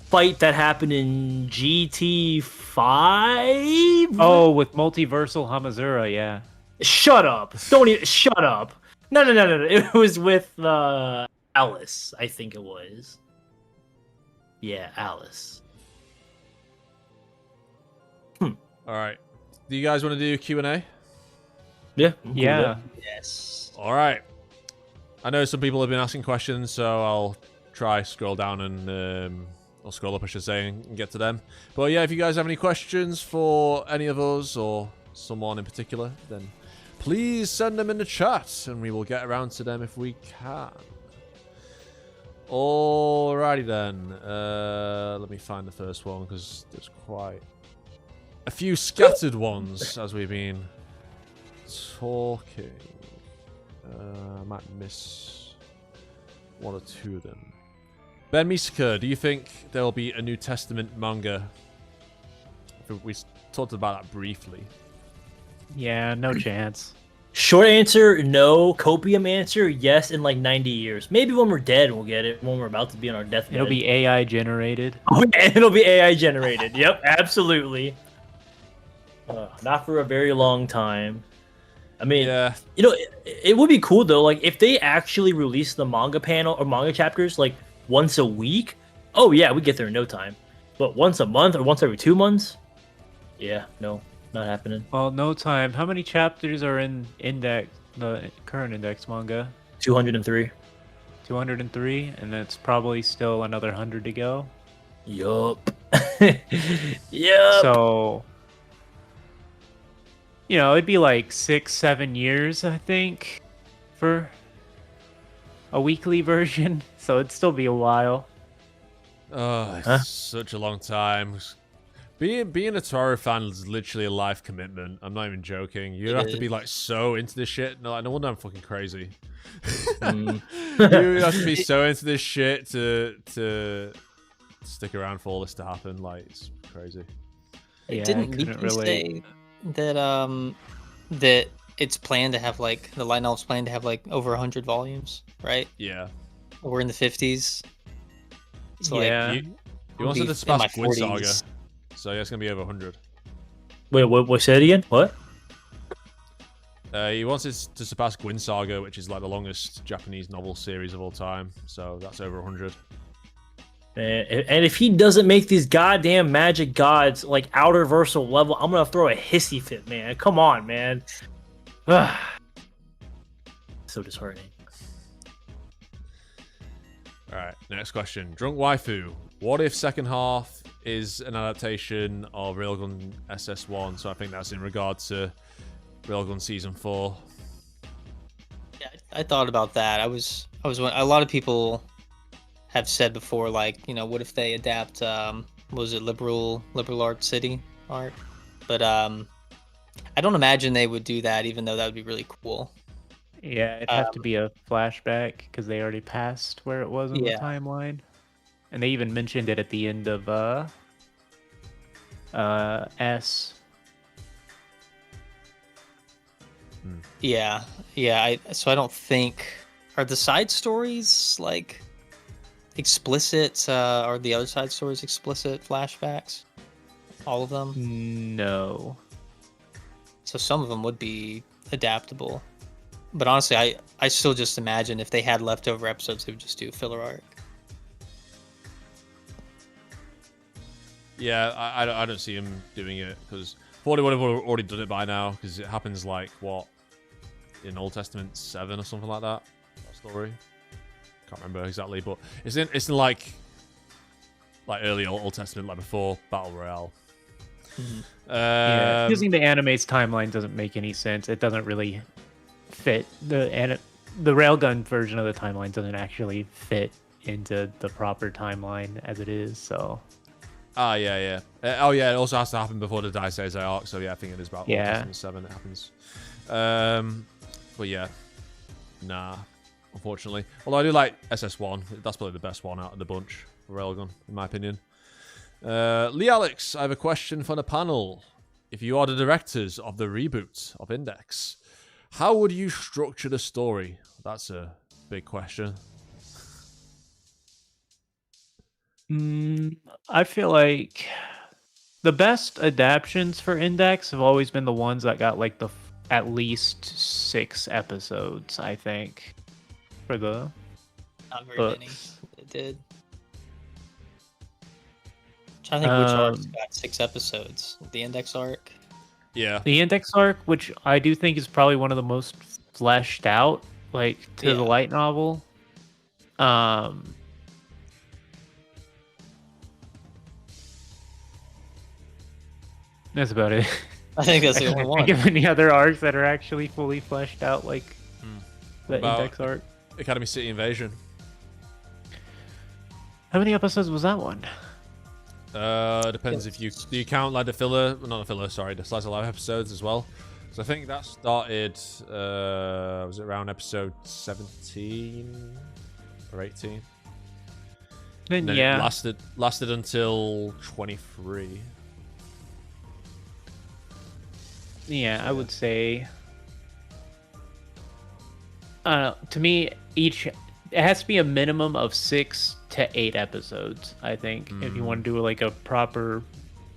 fight that happened in GT5? Oh, with multiversal Hamazura, yeah. Shut up. Don't even... Shut up. No. It was with Alice, I think it was. Yeah, Alice. All right. Do you guys want to do Q&A? Yeah. Yeah. Yes. All right. I know some people have been asking questions, so I'll try scroll down and or scroll up, I should say, and get to them. But yeah, if you guys have any questions for any of us or someone in particular, then please send them in the chat, and we will get around to them if we can. Alrighty then. Let me find the first one because there's quite a few scattered ones as we've been talking. I might miss one or two of them. Ben Misaka, do you think there will be a New Testament manga? We talked about that briefly. Yeah, no chance. Short answer, no. Copium answer, yes, in like 90 years. Maybe when we're dead, we'll get it. When we're about to be on our deathbed. It'll be AI generated. Oh, yeah, it'll be AI generated. Yep, absolutely. Not for a very long time. I mean, Yeah. it would be cool though. Like if they actually release the manga panel or manga chapters like once a week. Oh yeah, we get there in no time. But once a month or once every 2 months, yeah, no, not happening. Well, no time. How many chapters are in the current index manga? 203. 203, and that's probably still another 100 to go. Yup. Yup. So, it'd be like 6-7 years, I think, for a weekly version. So it'd still be a while. Oh, it's such a long time. Being a Toaru fan is literally a life commitment. I'm not even joking. You have to be like so into this shit. No wonder I'm fucking crazy. You have to be so into this shit to stick around for all this to happen. Like, it's crazy. Yeah, Didn't I Miki couldn't relate. say that it's planned to have like the light novel's planned to have like over 100 volumes, right? Yeah. We're in the 50s. So Yeah. He wants be to in surpass my Gwyn Saga. 40s. So yeah, it's going to be over 100. Wait, what? Say it again. What? He wants it to surpass Gwyn Saga, which is like the longest Japanese novel series of all time. So that's over 100. And if he doesn't make these goddamn magic gods like outer versal level, I'm gonna throw a hissy fit, man. Come on, man. So disheartening. All right, next question. Drunk Waifu. What if second half is an adaptation of Railgun SS1? So I think that's in regard to Railgun Season 4. Yeah, I thought about that. A lot of people have said before, like, you know, what if they adapt, was it Liberal Art City art? But I don't imagine they would do that, even though that would be really cool. Yeah, it'd have to be a flashback because they already passed where it was in the timeline, and they even mentioned it at the end of S. Yeah. So I don't think, are the side stories like explicit? Are the other side stories explicit flashbacks? All of them? No. So some of them would be adaptable. But honestly, I still just imagine if they had leftover episodes, they would just do filler arc. Yeah, I don't see him doing it because they would have already done it by now because it happens like what in Old Testament 7 or something like that. That story, can't remember exactly, but it's in like early Old Testament, like before Battle Royale. Yeah, using the anime's timeline doesn't make any sense. It doesn't really fit the Railgun version of the timeline doesn't actually fit into the proper timeline as it is. So. Yeah. It also has to happen before the Daisei arc. So yeah, I think it is about Old Testament 7. It happens. But yeah, nah. Unfortunately, although I do like SS1. That's probably the best one out of the bunch for Railgun, in my opinion. Lee Alex, I have a question for the panel. If you are the directors of the reboot of Index, how would you structure the story? That's a big question. I feel like the best adaptions for Index have always been the ones that got like at least 6 episodes, I think, for the Not very books. many. It did. I think which arc's got 6 episodes. The Index arc. Yeah. The Index arc, which I do think is probably one of the most fleshed out, like to the light novel. That's about it. I think that's the I only can't one. think of any other arcs that are actually fully fleshed out like the Index arc. Academy City Invasion. How many episodes was that one? Depends if you count like the filler, not the filler, sorry, the slice of life episodes as well. So I think that started, was it around episode 17 or 18? Then it yeah, lasted until 23. Yeah, I would say. To me, it has to be a minimum of 6 to 8 episodes. I think if you want to do like a proper,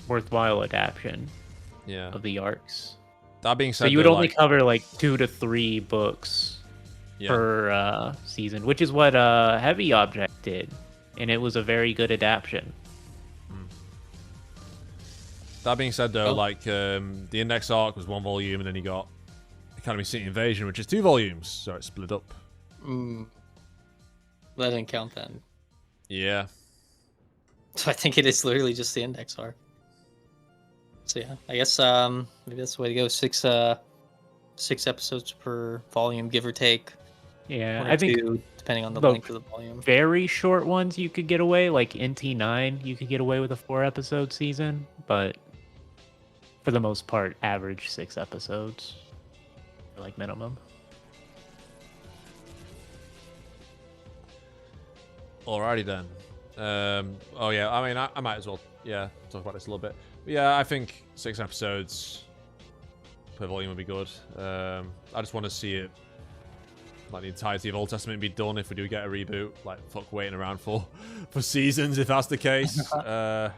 worthwhile adaptation. Yeah. Of the arcs. That being said, so you would only cover like 2 to 3 books per season, which is what Heavy Object did, and it was a very good adaptation. That being said, though, the Index arc was 1 volume, and then you got Academy City Invasion, which is 2 volumes, so it's split up. That didn't count then. Yeah. So I think it is literally just the Index arc. So yeah, I guess maybe that's the way to go. 6 episodes per volume, give or take. Yeah, I think 2, depending on the length of the volume. Very short ones you could get away, like NT9, you could get away with a 4-episode season, but for the most part, average 6 episodes, like minimum. Alrighty then. Oh yeah, I mean, I might as well, talk about this a little bit. But yeah, I think 6 episodes per volume would be good. I just want to see it, like the entirety of Old Testament, be done if we do get a reboot. Like, fuck waiting around for seasons if that's the case. There's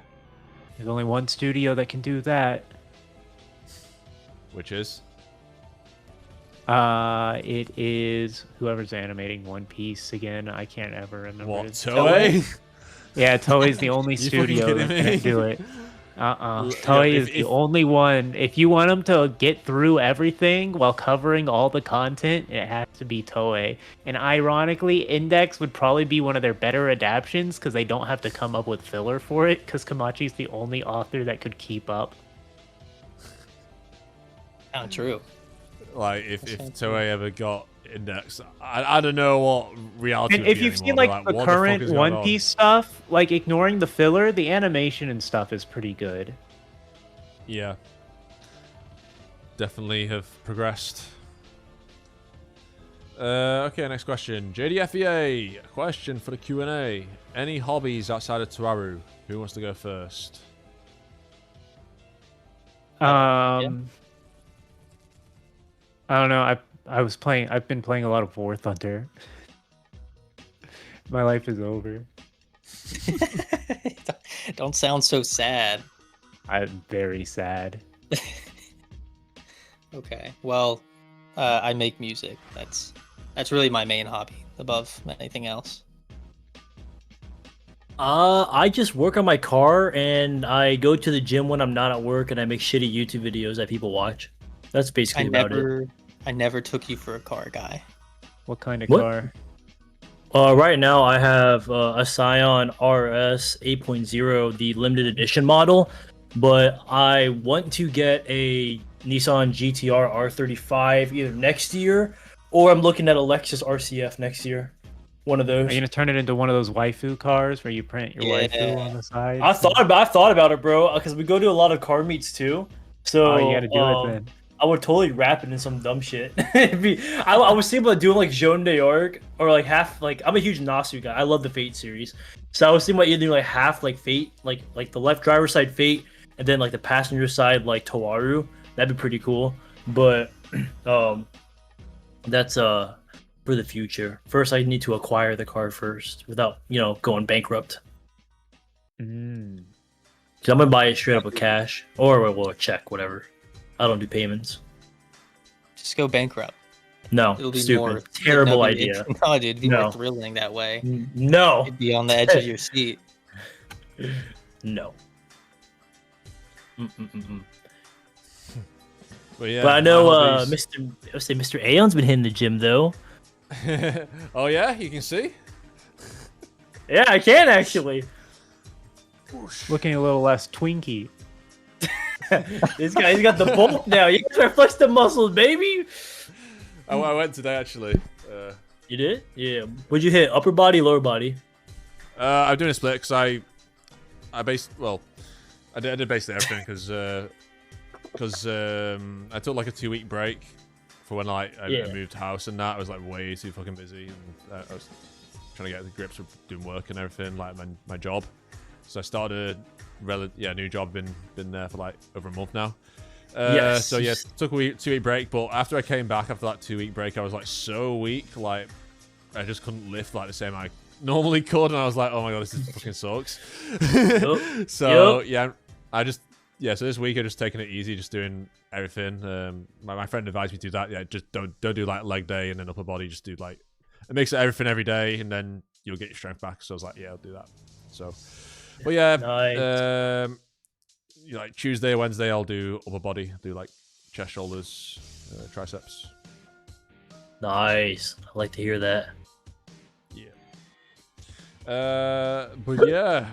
only one studio that can do that. Which is? It is whoever's animating One Piece again. I can't ever remember. What, Toei? Yeah, Toei's the only studio that can do it. Toei is the only one. If you want them to get through everything while covering all the content, it has to be Toei. And ironically, Index would probably be one of their better adaptations because they don't have to come up with filler for it. Because Kamachi's the only author that could keep up. Not true. Like if Toei ever got Index, I don't know what reality. And if you've seen like the current One Piece stuff, like ignoring the filler, the animation and stuff is pretty good. Yeah, definitely have progressed. Okay, next question. JDFEA, a question for the Q&A. Any hobbies outside of Toaru? Who wants to go first? I don't know. I've been playing a lot of War Thunder. My life is over. Don't sound so sad. I'm very sad. Okay. Well, I make music. That's really my main hobby above anything else. I just work on my car and I go to the gym when I'm not at work and I make shitty YouTube videos that people watch. That's basically about it. I never took you for a car guy. What kind of car? Right now I have a Scion RS 8.0, the limited edition model, but I want to get a Nissan GTR R35 either next year or I'm looking at a Lexus RCF next year. One of those. Are you gonna turn it into one of those waifu cars where you print your waifu on the side? I thought about it, bro, because we go to a lot of car meets too. So you gotta do it then. I would totally wrap it in some dumb shit. I was thinking about doing like Jaune d'Arc or like half. Like I'm a huge Nasu guy. I love the Fate series, so I was thinking about either doing like half like Fate, like the left driver side Fate, and then like the passenger side like Toaru. That'd be pretty cool. But that's for the future. First, I need to acquire the car first without going bankrupt. So I'm gonna buy it straight up with cash or a check, whatever. I don't do payments. Just go bankrupt. No, It'll be stupid. more Terrible idea. No, dude, it'd be more thrilling that way. No. You'd be on the edge of your seat. No. But yeah, but I know Mr. Aeon's been hitting the gym though. Oh yeah, you can see. Yeah, I can actually. Looking a little less twinky. This guy's got the bulk now. You guys are flex the muscles, baby. I went today actually. You did? Yeah. What'd you hit? Upper body, lower body? I'm doing a split because I did basically everything because I took like a 2-week break for when I moved house and that. I was like way too fucking busy and I was trying to get the grips with doing work and everything, like my job. So I started new job, been there for like over a month now. Yes. So yeah, took a 2-week break, but after I came back after that 2-week break, I was like so weak, like I just couldn't lift like the same I normally could, and I was like, oh my god, this fucking sucks. So yeah, so this week I just taking it easy, just doing everything. My friend advised me to do that. Yeah, just don't do like leg day and then upper body. Just do like it makes it everything every day, and then you'll get your strength back. So I was like, yeah, I'll do that. So. But yeah, nice. Like Tuesday, Wednesday, I'll do upper body, do like chest, shoulders, triceps. Nice. I like to hear that. Yeah. But yeah,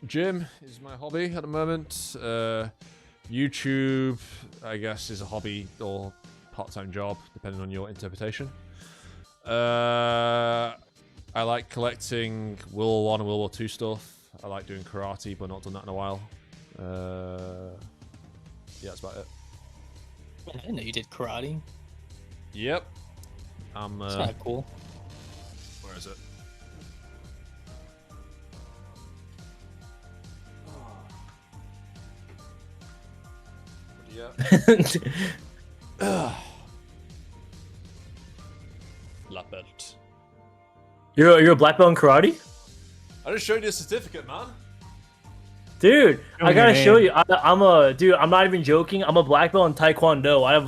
gym is my hobby at the moment. YouTube, I guess, is a hobby or part-time job, depending on your interpretation. I like collecting World War I and World War II stuff. I like doing karate, but not done that in a while. Yeah, that's about it. I didn't know you did karate. Yep. That's kind of cool. Where is it? Yeah. Black belt. You're a black belt in karate? I just showed you a certificate, man. Dude, I gotta show you. I'm not even joking. I'm a black belt in Taekwondo. I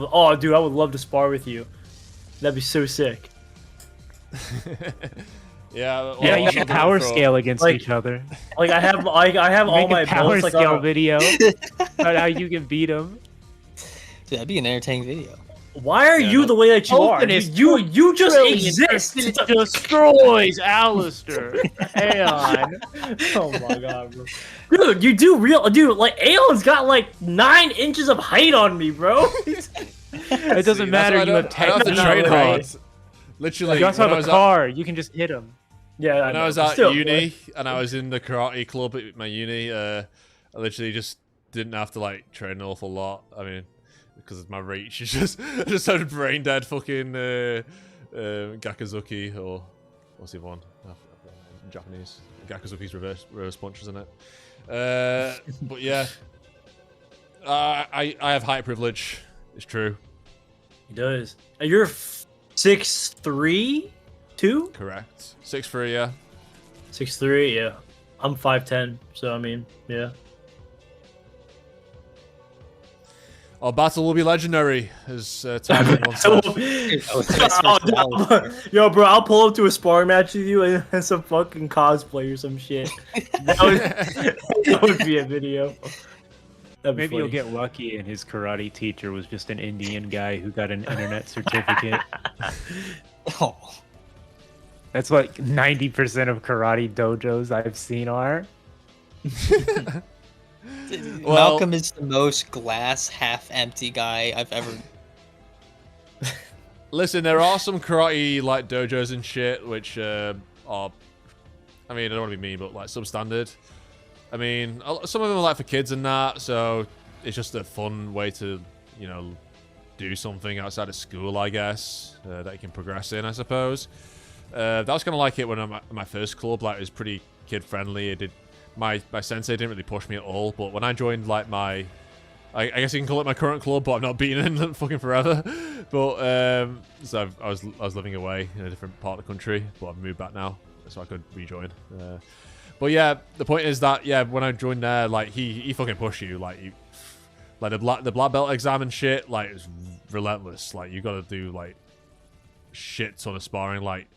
would love to spar with you. That'd be so sick. Yeah, well, Yeah, I'm you not should doing power it for- scale against Like- each other. Like I have all Make my a power builds, like scale video about how you can beat them. Dude, that'd be an entertaining video. why are Yeah, you no. the way that you are? Openness, You just exist. It destroys Alistair. Hang on. Oh my god, bro. Dude, you do real, dude. Like Aeon's got like 9 inches of height on me, bro. It doesn't See, matter. that's You why have I don't have to technology. train hard. Literally, You also when I have was a car. You can just hit them. Yeah, when I was at uni and I was in the karate club at my uni, I literally just didn't have to like train an awful lot. I mean, because of my reach, I just started brain dead fucking Gakuzuki or what's the other one? In Japanese. Gakuzuki's reverse punch, isn't it? But yeah, I have height privilege. It's true. He does. And you're 6'3", 2? Correct. 6'3", yeah. 6'3", yeah. I'm 5'10", so I mean, yeah. Our battle will be legendary, as Toaru once said. Yo, bro, I'll pull up to a sparring match with you and some fucking cosplay or some shit. That would be a video. That'd be Maybe you'll funny. get lucky and his karate teacher was just an Indian guy who got an internet certificate. Oh, That's what 90% of karate dojos I've seen are. Well- Malcolm is the most glass half empty guy I've ever. Listen, there are some karate like dojos and shit which are, I mean, I don't want to be mean, but like substandard. I mean, some of them are like for kids and that, so it's just a fun way to, you know, do something outside of school, I guess, that you can progress in, I suppose. That was kind of like it when I'm at my first club. Like, it was pretty kid friendly. It did. My sensei didn't really push me at all, but when I joined like my, I guess you can call it my current club, but I've not been in them fucking forever. But so I was living away in a different part of the country, but I've moved back now, so I could rejoin. But yeah, the point is that when I joined there, like he fucking pushed you, like the black belt exam and shit, like it's relentless. Like you got to do like shit ton of sparring, like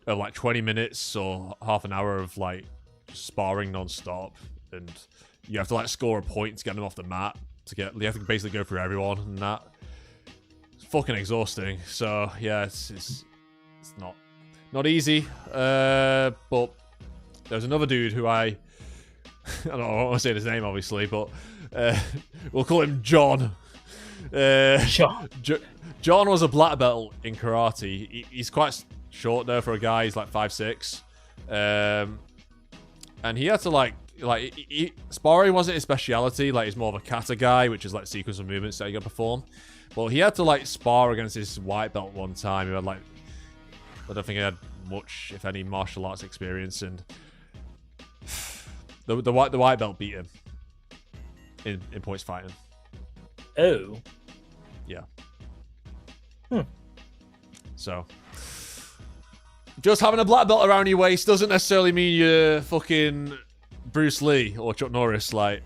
20 minutes or half an hour of like sparring non-stop, and you have to like score a point to get them off the mat. You have to basically go through everyone, and that it's fucking exhausting. So yeah, it's not easy. But there's another dude who I don't want to say his name obviously, but we'll call him John. John was a black belt in karate. He's quite short though for a guy. He's like 5'6", and he had to sparring wasn't his speciality. Like he's more of a kata guy, which is like sequence of movements that you got to perform. But he had to like spar against his white belt one time. He had like, I don't think he had much, if any, martial arts experience, and the white belt beat him in points fighting. Oh. Yeah. So, just having a black belt around your waist doesn't necessarily mean you're fucking Bruce Lee or Chuck Norris. Like,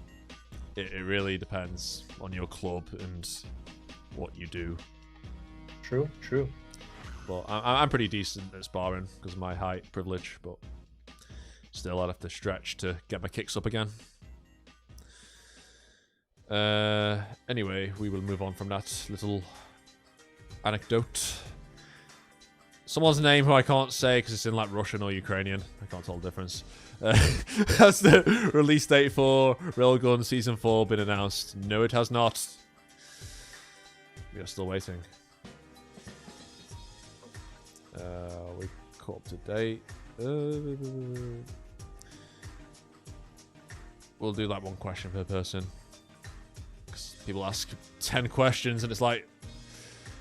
it really depends on your club and what you do. True. But I'm pretty decent at sparring because of my height privilege, but still I'd have to stretch to get my kicks up again. Anyway, we will move on from that little anecdote. Someone's name who I can't say because it's in like Russian or Ukrainian. I can't tell the difference. Has the release date for Railgun Season 4 been announced? No, it has not. We are still waiting. We caught up to date. We'll do like one question per person. 'Cause people ask 10 questions and it's like,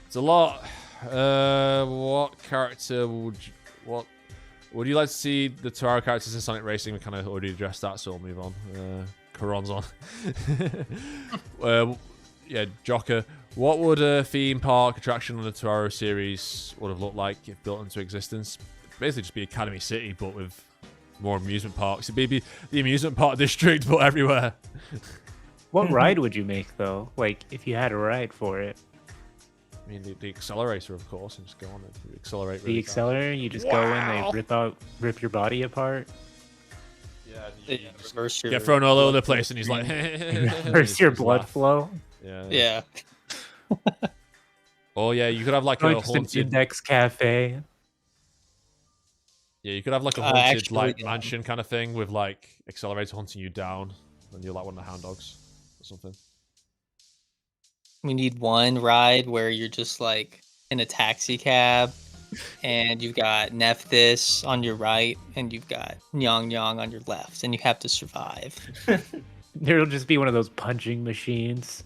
it's a lot. What character would you like to see the Toaru characters in Sonic Racing? We kind of already addressed that, so we'll move on. Karon's on. Yeah, Jocker. What would a theme park attraction on the Toaru series would have looked like if built into existence? Basically just be Academy City, but with more amusement parks. It'd be the amusement park district, but everywhere. What ride would you make though? Like if you had a ride for it? I mean, the accelerator, of course, and just go on it. You accelerate The really fast. accelerator, you just go in, they rip your body apart. Yeah, It reverse your get thrown all over the blood place, and he's like, Reverse your blood flow. Yeah. Yeah. Oh yeah, you could have like Like a just an haunted. index cafe. Yeah, you could have like a haunted actually, like yeah. mansion kind of thing with like accelerator hunting you down, and you're like one of the hound dogs or something. We need one ride where you're just like in a taxi cab, and you've got Nephthys on your right, and you've got Nyong Nyong on your left, and you have to survive. There'll just be one of those punching machines.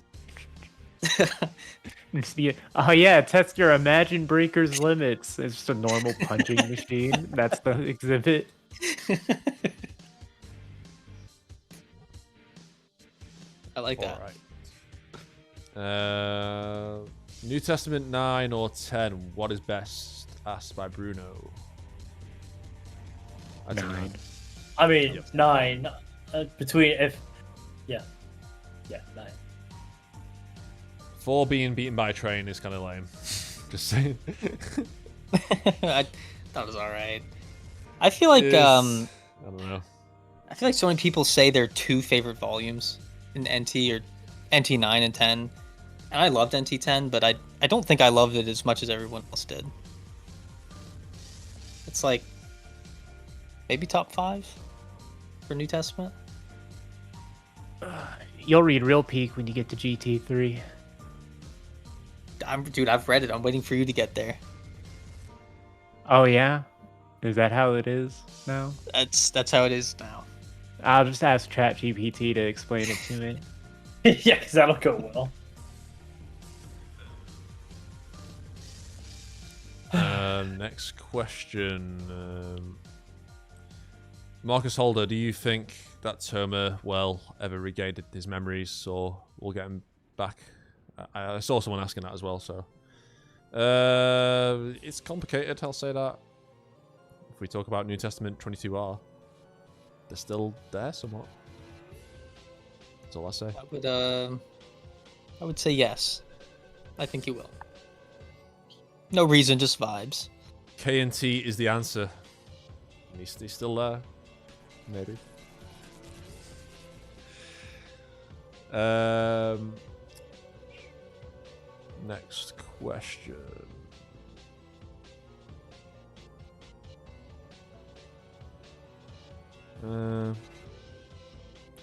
Just be, oh yeah, test your Imagine Breaker's limits. It's just a normal punching machine. That's the exhibit. I like that. Alright. New Testament 9 or 10, what is best? Asked by Bruno. I'd say 9. I mean, 9. Between if, yeah, 9. 4 being beaten by a train is kind of lame. Just saying. I thought it was all right. I feel like I don't know. I feel like so many people say their 2 favorite volumes in NT or NT 9 and 10, and I loved NT 10, but I don't think I loved it as much as everyone else did. It's like maybe top 5 for New Testament. You'll read real peak when you get to GT3. Dude, I've read it. I'm waiting for you to get there. Oh yeah? Is that how it is now? That's how it is now. I'll just ask ChatGPT to explain it to me. Yeah, because that'll go well. Next question. Marcus Holder, do you think that Toma ever regained his memories, or we'll get him back? I saw someone asking that as well, so it's complicated, I'll say that. If we talk about New Testament 22R, they're still there somewhat. That's all I say. I would say yes. I think you will. No reason, just vibes. KNT is the answer. He's still there. Maybe. Next question. I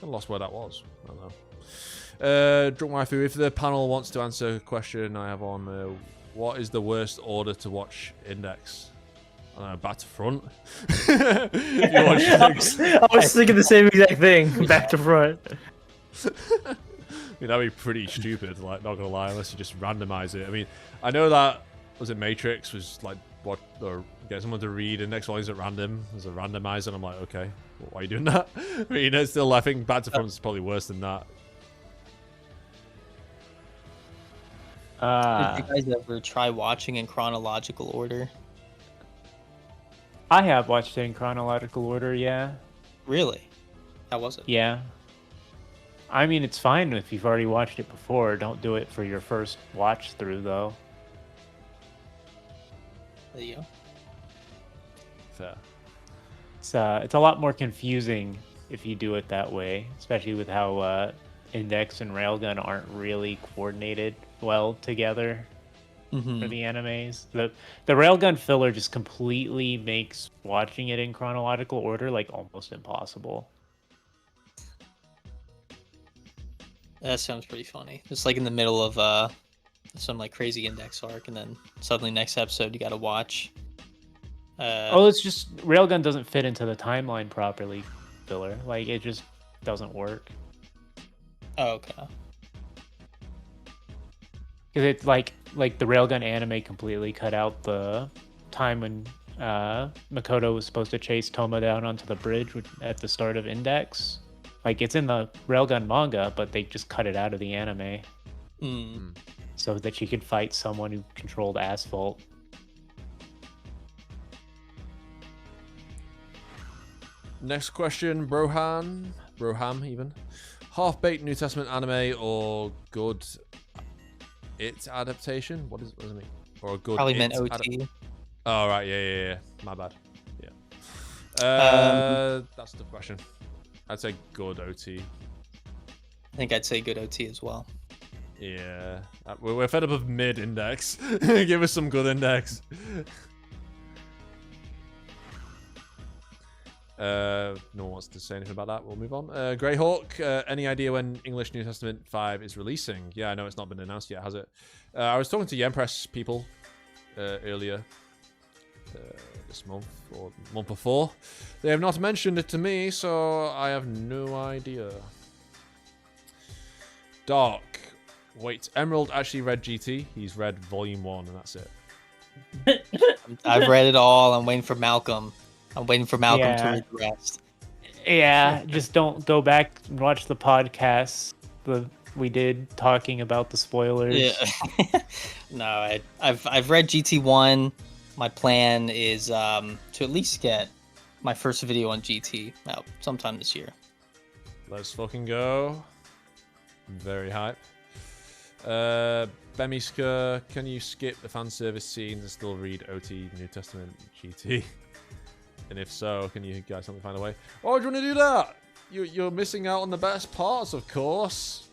lost where that was. I don't know. Drunk Waifu, if the panel wants to answer a question I have on, what is the worst order to watch Index? I don't know, back to front. You watch Index. I was thinking the same exact thing, back to front. I mean, that'd be pretty stupid, like, not gonna lie, unless you just randomize it. I mean, I know that, was it Matrix, was like, what, or get someone to read index volumes at random as a randomizer, and I'm like, okay, well, why are you doing that? I mean, it's still, I think back to front is probably worse than that. Did you guys ever try watching in chronological order? I have watched it in chronological order, yeah. Really? How was it? Yeah. I mean, it's fine if you've already watched it before. Don't do it for your first watch through, though. There you go. Fair. It's a lot more confusing if you do it that way, especially with how Index and Railgun aren't really coordinated well together for the animes. The Railgun filler just completely makes watching it in chronological order like almost impossible. That sounds pretty funny. It's like in the middle of some like crazy Index arc, and then suddenly next episode you gotta watch. It's just Railgun doesn't fit into the timeline properly. Filler, like it just doesn't work. Oh, okay. Because it's like the Railgun anime completely cut out the time when Makoto was supposed to chase Toma down onto the bridge at the start of Index. Like it's in the Railgun manga, but they just cut it out of the anime so that she could fight someone who controlled asphalt. Next question, Broham even. Half-baked New Testament anime or good it adaptation? What does it mean? Or a good Probably it meant OT. Oh, right. Yeah. My bad. Yeah. That's the question. I'd say good OT. I think I'd say good OT as well. Yeah. We're fed up of mid index. Give us some good index. No one wants to say anything about that. We'll move on. Greyhawk, any idea when English New Testament 5 is releasing? Yeah, I know it's not been announced yet, has it? I was talking to Yempress people earlier this month, or month before. They have not mentioned it to me, so I have no idea. Dark. Wait, Emerald actually read GT. He's read Volume 1, and that's it. I've read it all. I'm waiting for Malcolm. I'm waiting for Malcolm to read the rest. Yeah, just don't go back and watch the podcast we did talking about the spoilers. Yeah. No, I've read GT1. My plan is to at least get my first video on GT out sometime this year. Let's fucking go. I'm very hype. Bemiska, can you skip the fan service scenes and still read OT New Testament GT? And if so, can you guys help me find a way? Oh, do you want to do that? You're missing out on the best parts, of course.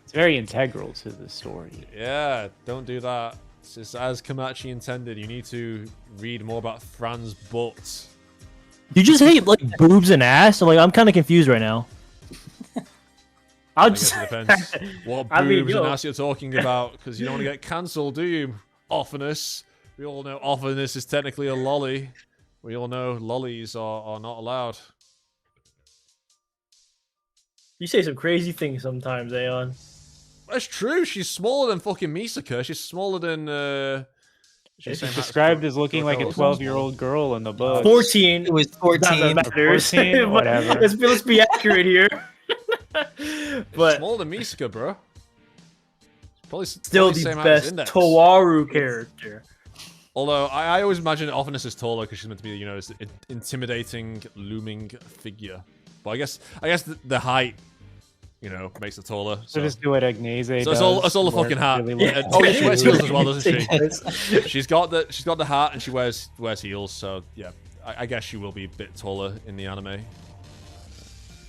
It's very integral to the story. Yeah, don't do that. It's as Kamachi intended. You need to read more about Fran's butt. You just hate like boobs and ass. So, like, I'm kind of confused right now. I guess it depends what boobs I mean, and ass you're talking about, because you don't want to get cancelled, do you? Othinus. We all know Othinus is technically a lolly. We all know lollies are not allowed. You say some crazy things sometimes, Aeon. That's true. She's smaller than fucking Misaka. She's smaller than. She's described as looking like a 12-year-old girl in the book. 14. It was 14. Matters. 14, whatever. Let's be accurate here. But smaller than Misaka, bro. Probably still probably the same best index. Toaru character. Although I always imagine Othinus is taller because she's meant to be, you know, this intimidating, looming figure. But I guess the height, you know, makes it taller. So just do what Agnese does. So it's all the fucking hat. Really Yeah. Oh yeah, she wears heels as well, doesn't she? she's got the hat and she wears heels. So yeah, I guess she will be a bit taller in the anime.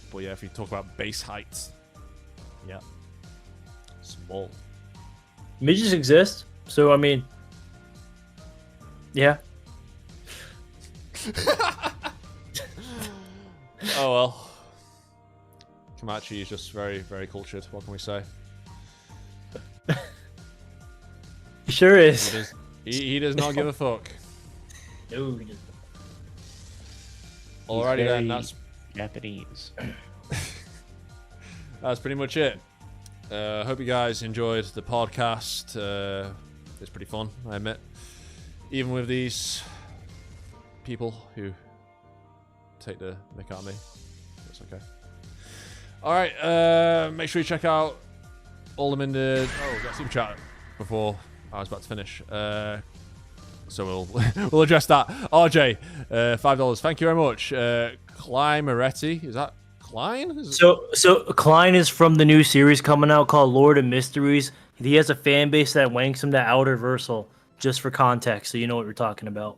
But yeah, if you talk about base height, yeah, small. Midgets exist, so I mean, yeah. Oh well. Kamachi is just very, very cultured. What can we say? He sure is. He does not give a fuck. No, he doesn't. Alrighty then, that's Japanese. that's pretty much it. Hope you guys enjoyed the podcast. It's pretty fun, I admit. Even with these people who take the mick out of me. That's okay. Alright, make sure you check out all them in the... Oh, we got super chat before I was about to finish. So we'll address that. RJ, $5. Thank you very much. Klein Moretti, is that Klein? So Klein is from the new series coming out called Lord of Mysteries. He has a fan base that wanks him to outer versal, just for context, so you know what we're talking about.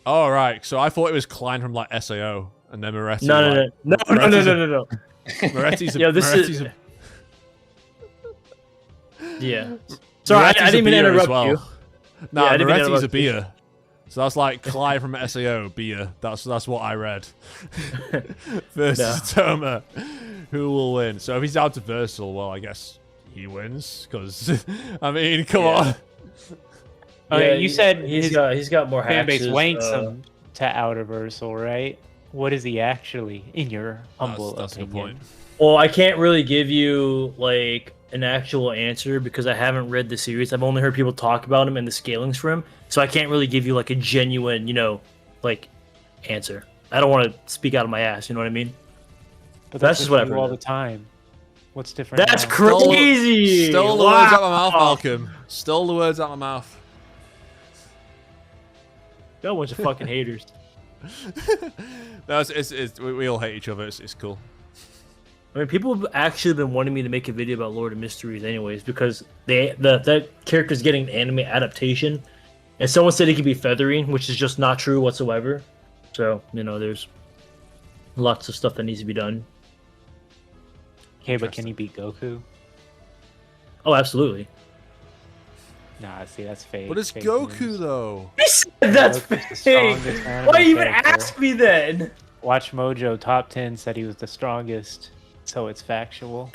Oh, right. So I thought it was Klein from like SAO, and then Moretti. No. Moretti's a... Yo, this Moretti's is... a... Yeah. Sorry, I didn't mean to interrupt you. No, Yeah, Moretti's a beer. So that's like Klein from SAO, beer. That's what I read. Versus Toma, who will win? So if he's out to Versal, well, I guess he wins. Because, I mean, come on. Okay, you said he's got more fan base hatches, wanks him to outer versal, right? What is he actually, in your humble that's a good opinion? point. Well, I can't really give you like an actual answer because I haven't read the series. I've only heard people talk about him and the scalings for him, so I can't really give you like a genuine, like answer. I don't want to speak out of my ass. You know what I mean? But that's just what I've do heard. all the time. What's different? That's now? crazy. Stole the words out of my mouth, Malcolm. Stole the words out of my mouth. Got a bunch of fucking haters. No, we all hate each other. It's cool. I mean, people have actually been wanting me to make a video about Lord of Mysteries, anyways, because that character's getting an anime adaptation, and someone said it could be feathering, which is just not true whatsoever. So there's lots of stuff that needs to be done. Okay, but can he beat Goku? Oh, absolutely. Nah, see, that's fake. But it's fake Goku news. though. That's Goku's the fake. strongest anime Why even character. ask me then? Watch Mojo top 10 said he was the strongest, so it's factual.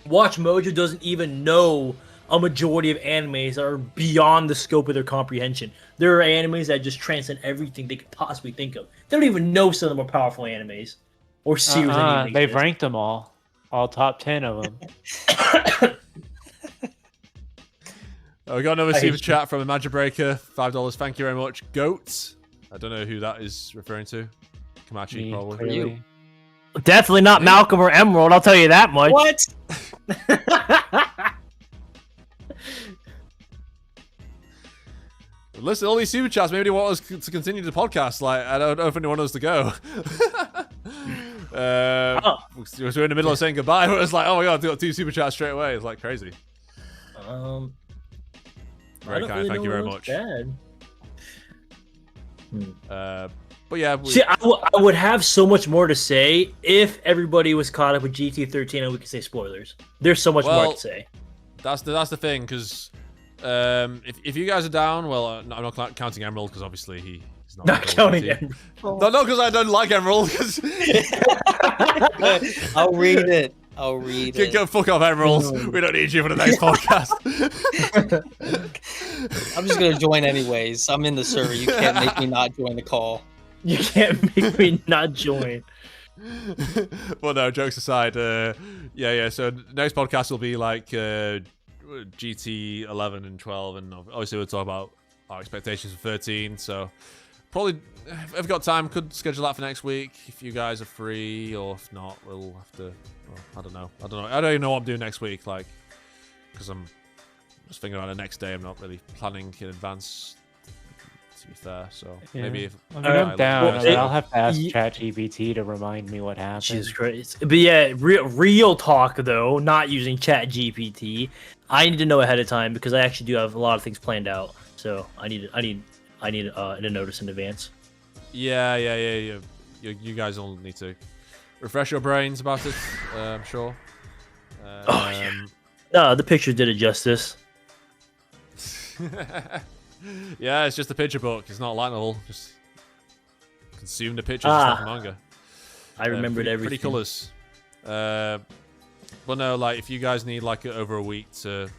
Watch Mojo doesn't even know a majority of animes are beyond the scope of their comprehension. There are animes that just transcend everything they could possibly think of. They don't even know some of the more powerful animes or series. That even They've exist. ranked them all top 10 of them. We got another I hate super you. chat from Imagine Breaker, $5. Thank you very much. Goat. I don't know who that is referring to. Kamachi, Me, probably. clearly. Definitely not Malcolm or Emerald. I'll tell you that much. What? Listen, all these super chats, maybe they want us to continue the podcast. Like, I don't know if anyone wants us to go. We're in the middle of saying goodbye. It's like, oh my god, I got 2 super chats straight away. It's like crazy. I Very don't kind. really Thank you know very what's much. bad. But yeah, See, I would have so much more to say if everybody was caught up with GT13 and we could say spoilers. There's so much more to say. that's the thing, because if you guys are down, well, I'm not counting Emerald because obviously he's Not counting Emerald. Emerald. No, because I don't like Emerald. I'll read it. I'll read it. Go fuck off, Emerald. We don't need you for the next podcast. I'm just gonna join anyways. I'm in the server. You can't make me not join the call. You can't make me not join. Well, no, jokes aside, yeah. So next podcast will be like GT 11 and 12, and obviously we'll talk about our expectations for 13. So probably, if I've got time, could schedule that for next week if you guys are free, or if not, we'll have to. Well, I don't know. I don't even know what I'm doing next week, like, because I'm just thinking about the next day. I'm not really planning in advance, to be fair. So maybe if I mean, I'm down. well, I'll have to ask y- ChatGPT to remind me what happened. Jesus Christ. But yeah, real talk though, not using Chat GPT. I need to know ahead of time because I actually do have a lot of things planned out. So I need a notice in advance. Yeah. You guys all need to refresh your brains about it. I'm sure. No, the picture did it justice. Yeah, it's just a picture book. It's not a light novel. Just consume the pictures and stuff manga. I remembered everything. Pretty colors. But no, like if you guys need like over a week to,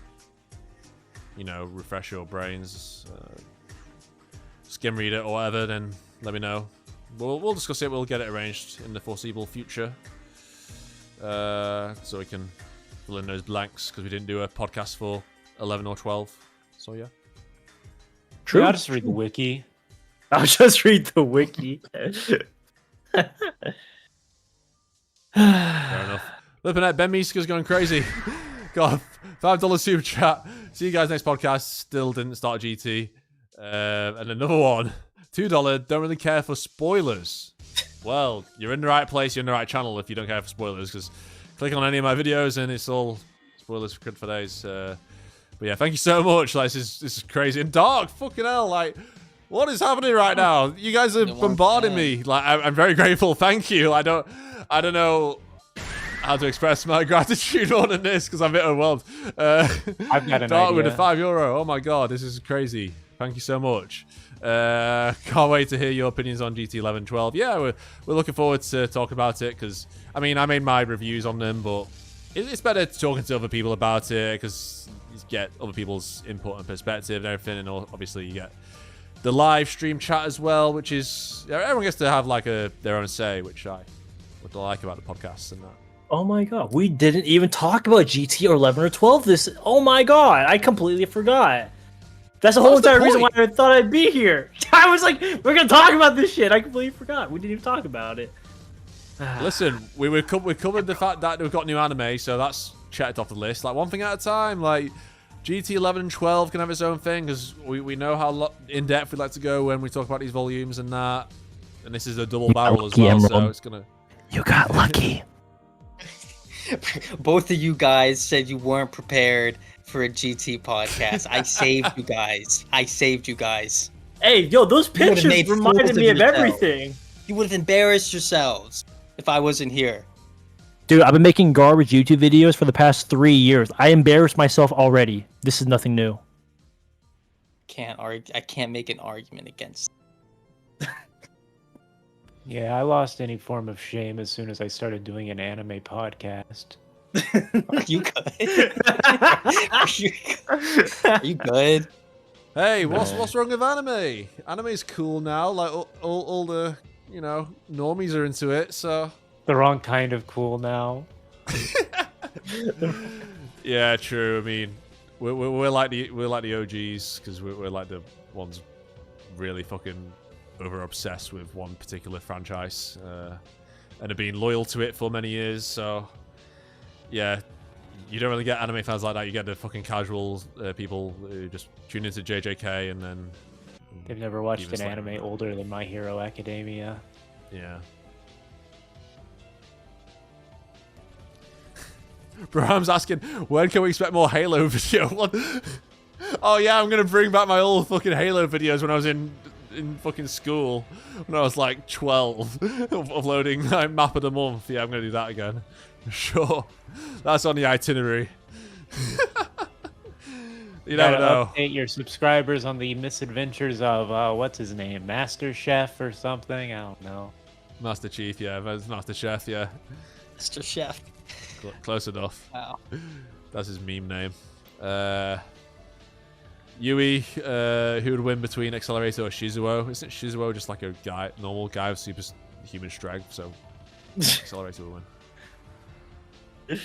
refresh your brains, skim read it or whatever, then let me know. We'll discuss it. We'll get it arranged in the foreseeable future, so we can fill in those blanks because we didn't do a podcast for 11 or 12. So yeah. True. I'll just read the wiki. I'll just read the wiki. Fair enough. Flipping out, Ben Miska's going crazy. Got a $5 super chat. See you guys next podcast. Still didn't start GT. And another one, $2. Don't really care for spoilers. Well, you're in the right place. You're in the right channel if you don't care for spoilers. Because click on any of my videos and it's all spoilers for good for days. But yeah, thank you so much. Like, this is crazy and dark. Fucking hell, like. What is happening right now? You guys are bombarding me. Like, I'm very grateful. Thank you. I don't know how to express my gratitude more than this because I'm a bit overwhelmed. I've got an Dark with idea. a €5. Oh my god, this is crazy. Thank you so much. Can't wait to hear your opinions on GT 11, 12. Yeah, we're looking forward to talking about it because I mean I made my reviews on them, but it's better talking to other people about it because you get other people's input and perspective and everything, and obviously you get the live stream chat as well, which is everyone gets to have like their own say, which I would like about the podcast and that. Oh my god, we didn't even talk about GT or 11 or 12 this. Oh my god, I completely forgot. That's the whole What's the entire reason why point? I thought I'd be here. I was like, we're gonna talk about this shit. I completely forgot. We didn't even talk about it. Listen, we covered the fact that we've got new anime, so that's checked off the list. Like one thing at a time. Like GT 11 and 12 can have its own thing because we know how in depth we like to go when we talk about these volumes and that. And this is a double barrel as well, so it's gonna. You got lucky. Both of you guys said you weren't prepared for a GT podcast. I saved you guys. Hey, yo, those You would've pictures made reminded fools me of of yourself. everything. You would have embarrassed yourselves if I wasn't here. Dude, I've been making garbage YouTube videos for the past 3 years. I embarrassed myself already. This is nothing new. I can't make an argument against. Yeah, I lost any form of shame as soon as I started doing an anime podcast. Are you good? Are you good? Hey, what's wrong with anime? Anime's cool now. Like all the normies are into it. So The wrong kind of cool now. yeah, true. I mean, we're like the OGs because we're like the ones really fucking over obsessed with one particular franchise and have been loyal to it for many years. So yeah, you don't really get anime fans like that. You get the fucking casual people who just tune into JJK and then They've never watched Even an slightly. anime older than My Hero Academia. yeah. Braham's asking, when can we expect more Halo video? What? Oh yeah, I'm gonna bring back my old fucking Halo videos when I was in fucking school when I was like 12, uploading like map of the month. Yeah, I'm gonna do that again. Sure, that's on the itinerary. You never Gotta know. update your subscribers on the misadventures of what's his name, Master Chef or something. I don't know. Master Chief, yeah, Master Chef, yeah, Mr. Chef. Close enough. Wow. That's his meme name. Yui, who would win between Accelerator or Shizuo? Isn't Shizuo just like a guy, normal guy with superhuman strength? So Accelerator will win. Is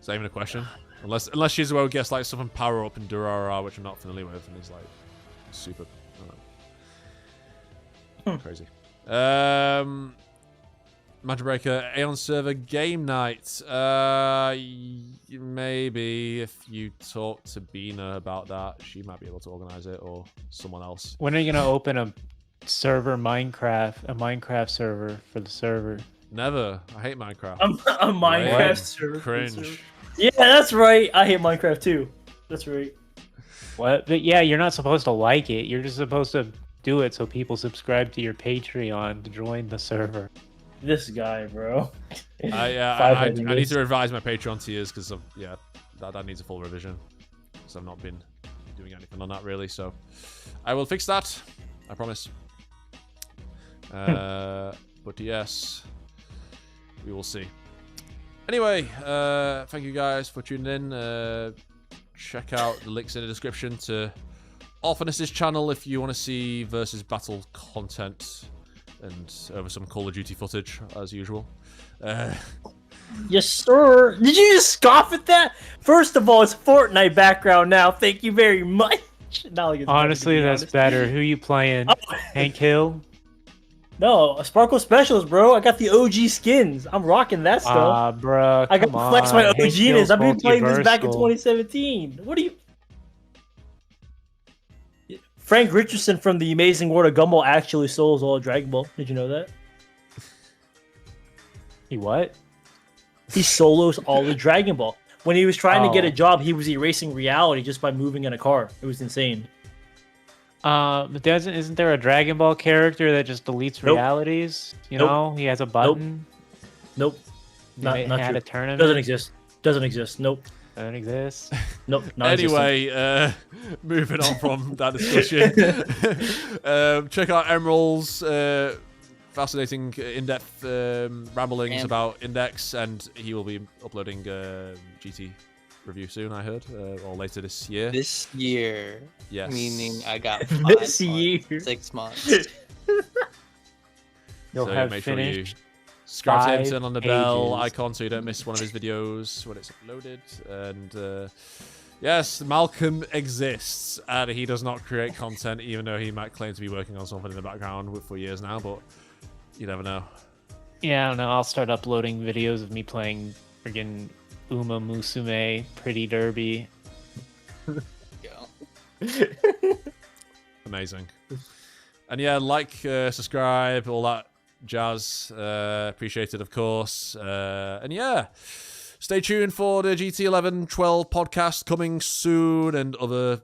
that even a question? Unless Shizuo gets like something power up in Durara, which I'm not familiar with, and he's like super. I don't know. Crazy. Magic Breaker, Aeon server game night. Maybe if you talk to Bina about that, she might be able to organize it, or someone else. When are you gonna open a Minecraft server for the server? Never. I hate Minecraft. A Minecraft Lame. server. Cringe. Yeah, that's right. I hate Minecraft too. That's right. What? But yeah, you're not supposed to like it. You're just supposed to do it so people subscribe to your Patreon to join the server. This guy, bro. I need to revise my Patreon tiers because that needs a full revision. Because I've not been doing anything on that really. So I will fix that. I promise. But yes, we will see. Anyway, thank you guys for tuning in. Check out the links in the description to Othinus Channel if you want to see versus battle content and over some Call of Duty footage as usual. Yes, sir. Did you just scoff at that? First of all, it's Fortnite background now. Thank you very much. Now it's Honestly, better, to that's be honest. better. Who you playing? Oh. Hank Hill? No, Sparkle Specials, bro. I got the OG skins. I'm rocking that stuff. Ah, bruh, I got to come flex my on. Hank OGness. Hill's I've been playing this back in multiversal. 2017. What are you... Frank Richardson from The Amazing World of Gumball actually solos all of Dragon Ball. Did you know that? He what? He solos all of Dragon Ball. When he was trying to get a Oh. job, he was erasing reality just by moving in a car. It was insane. But isn't there a Dragon Ball character that just deletes Nope. realities? You Nope. know, he has a button. Nope. Not They had true. a tournament. Doesn't exist. Doesn't exist. Nope. Doesn't exist. Nope. Non-existent. Anyway, moving on from that discussion, check out Emerald's fascinating in-depth ramblings about Index, and he will be uploading GT review soon, I heard, or later this year. This year, Yes. meaning I got This 5 year. months, 6 months. You'll So have make sure you finished. subscribe to him, 5 turn on the bell pages. icon so you don't miss one of his videos when it's uploaded. And yes, Malcolm exists, and he does not create content, even though he might claim to be working on something in the background for years now, but you never know. Yeah, I don't know. I'll start uploading videos of me playing friggin' Uma Musume Pretty Derby. Yeah. Amazing. And yeah, like, subscribe, all that jazz. Appreciated, of course. And yeah, stay tuned for the GT1112 podcast coming soon and other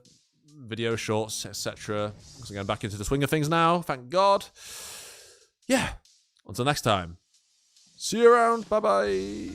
video shorts, etc. So going back into the swing of things now, thank God. Yeah, until next time. See you around. Bye-bye.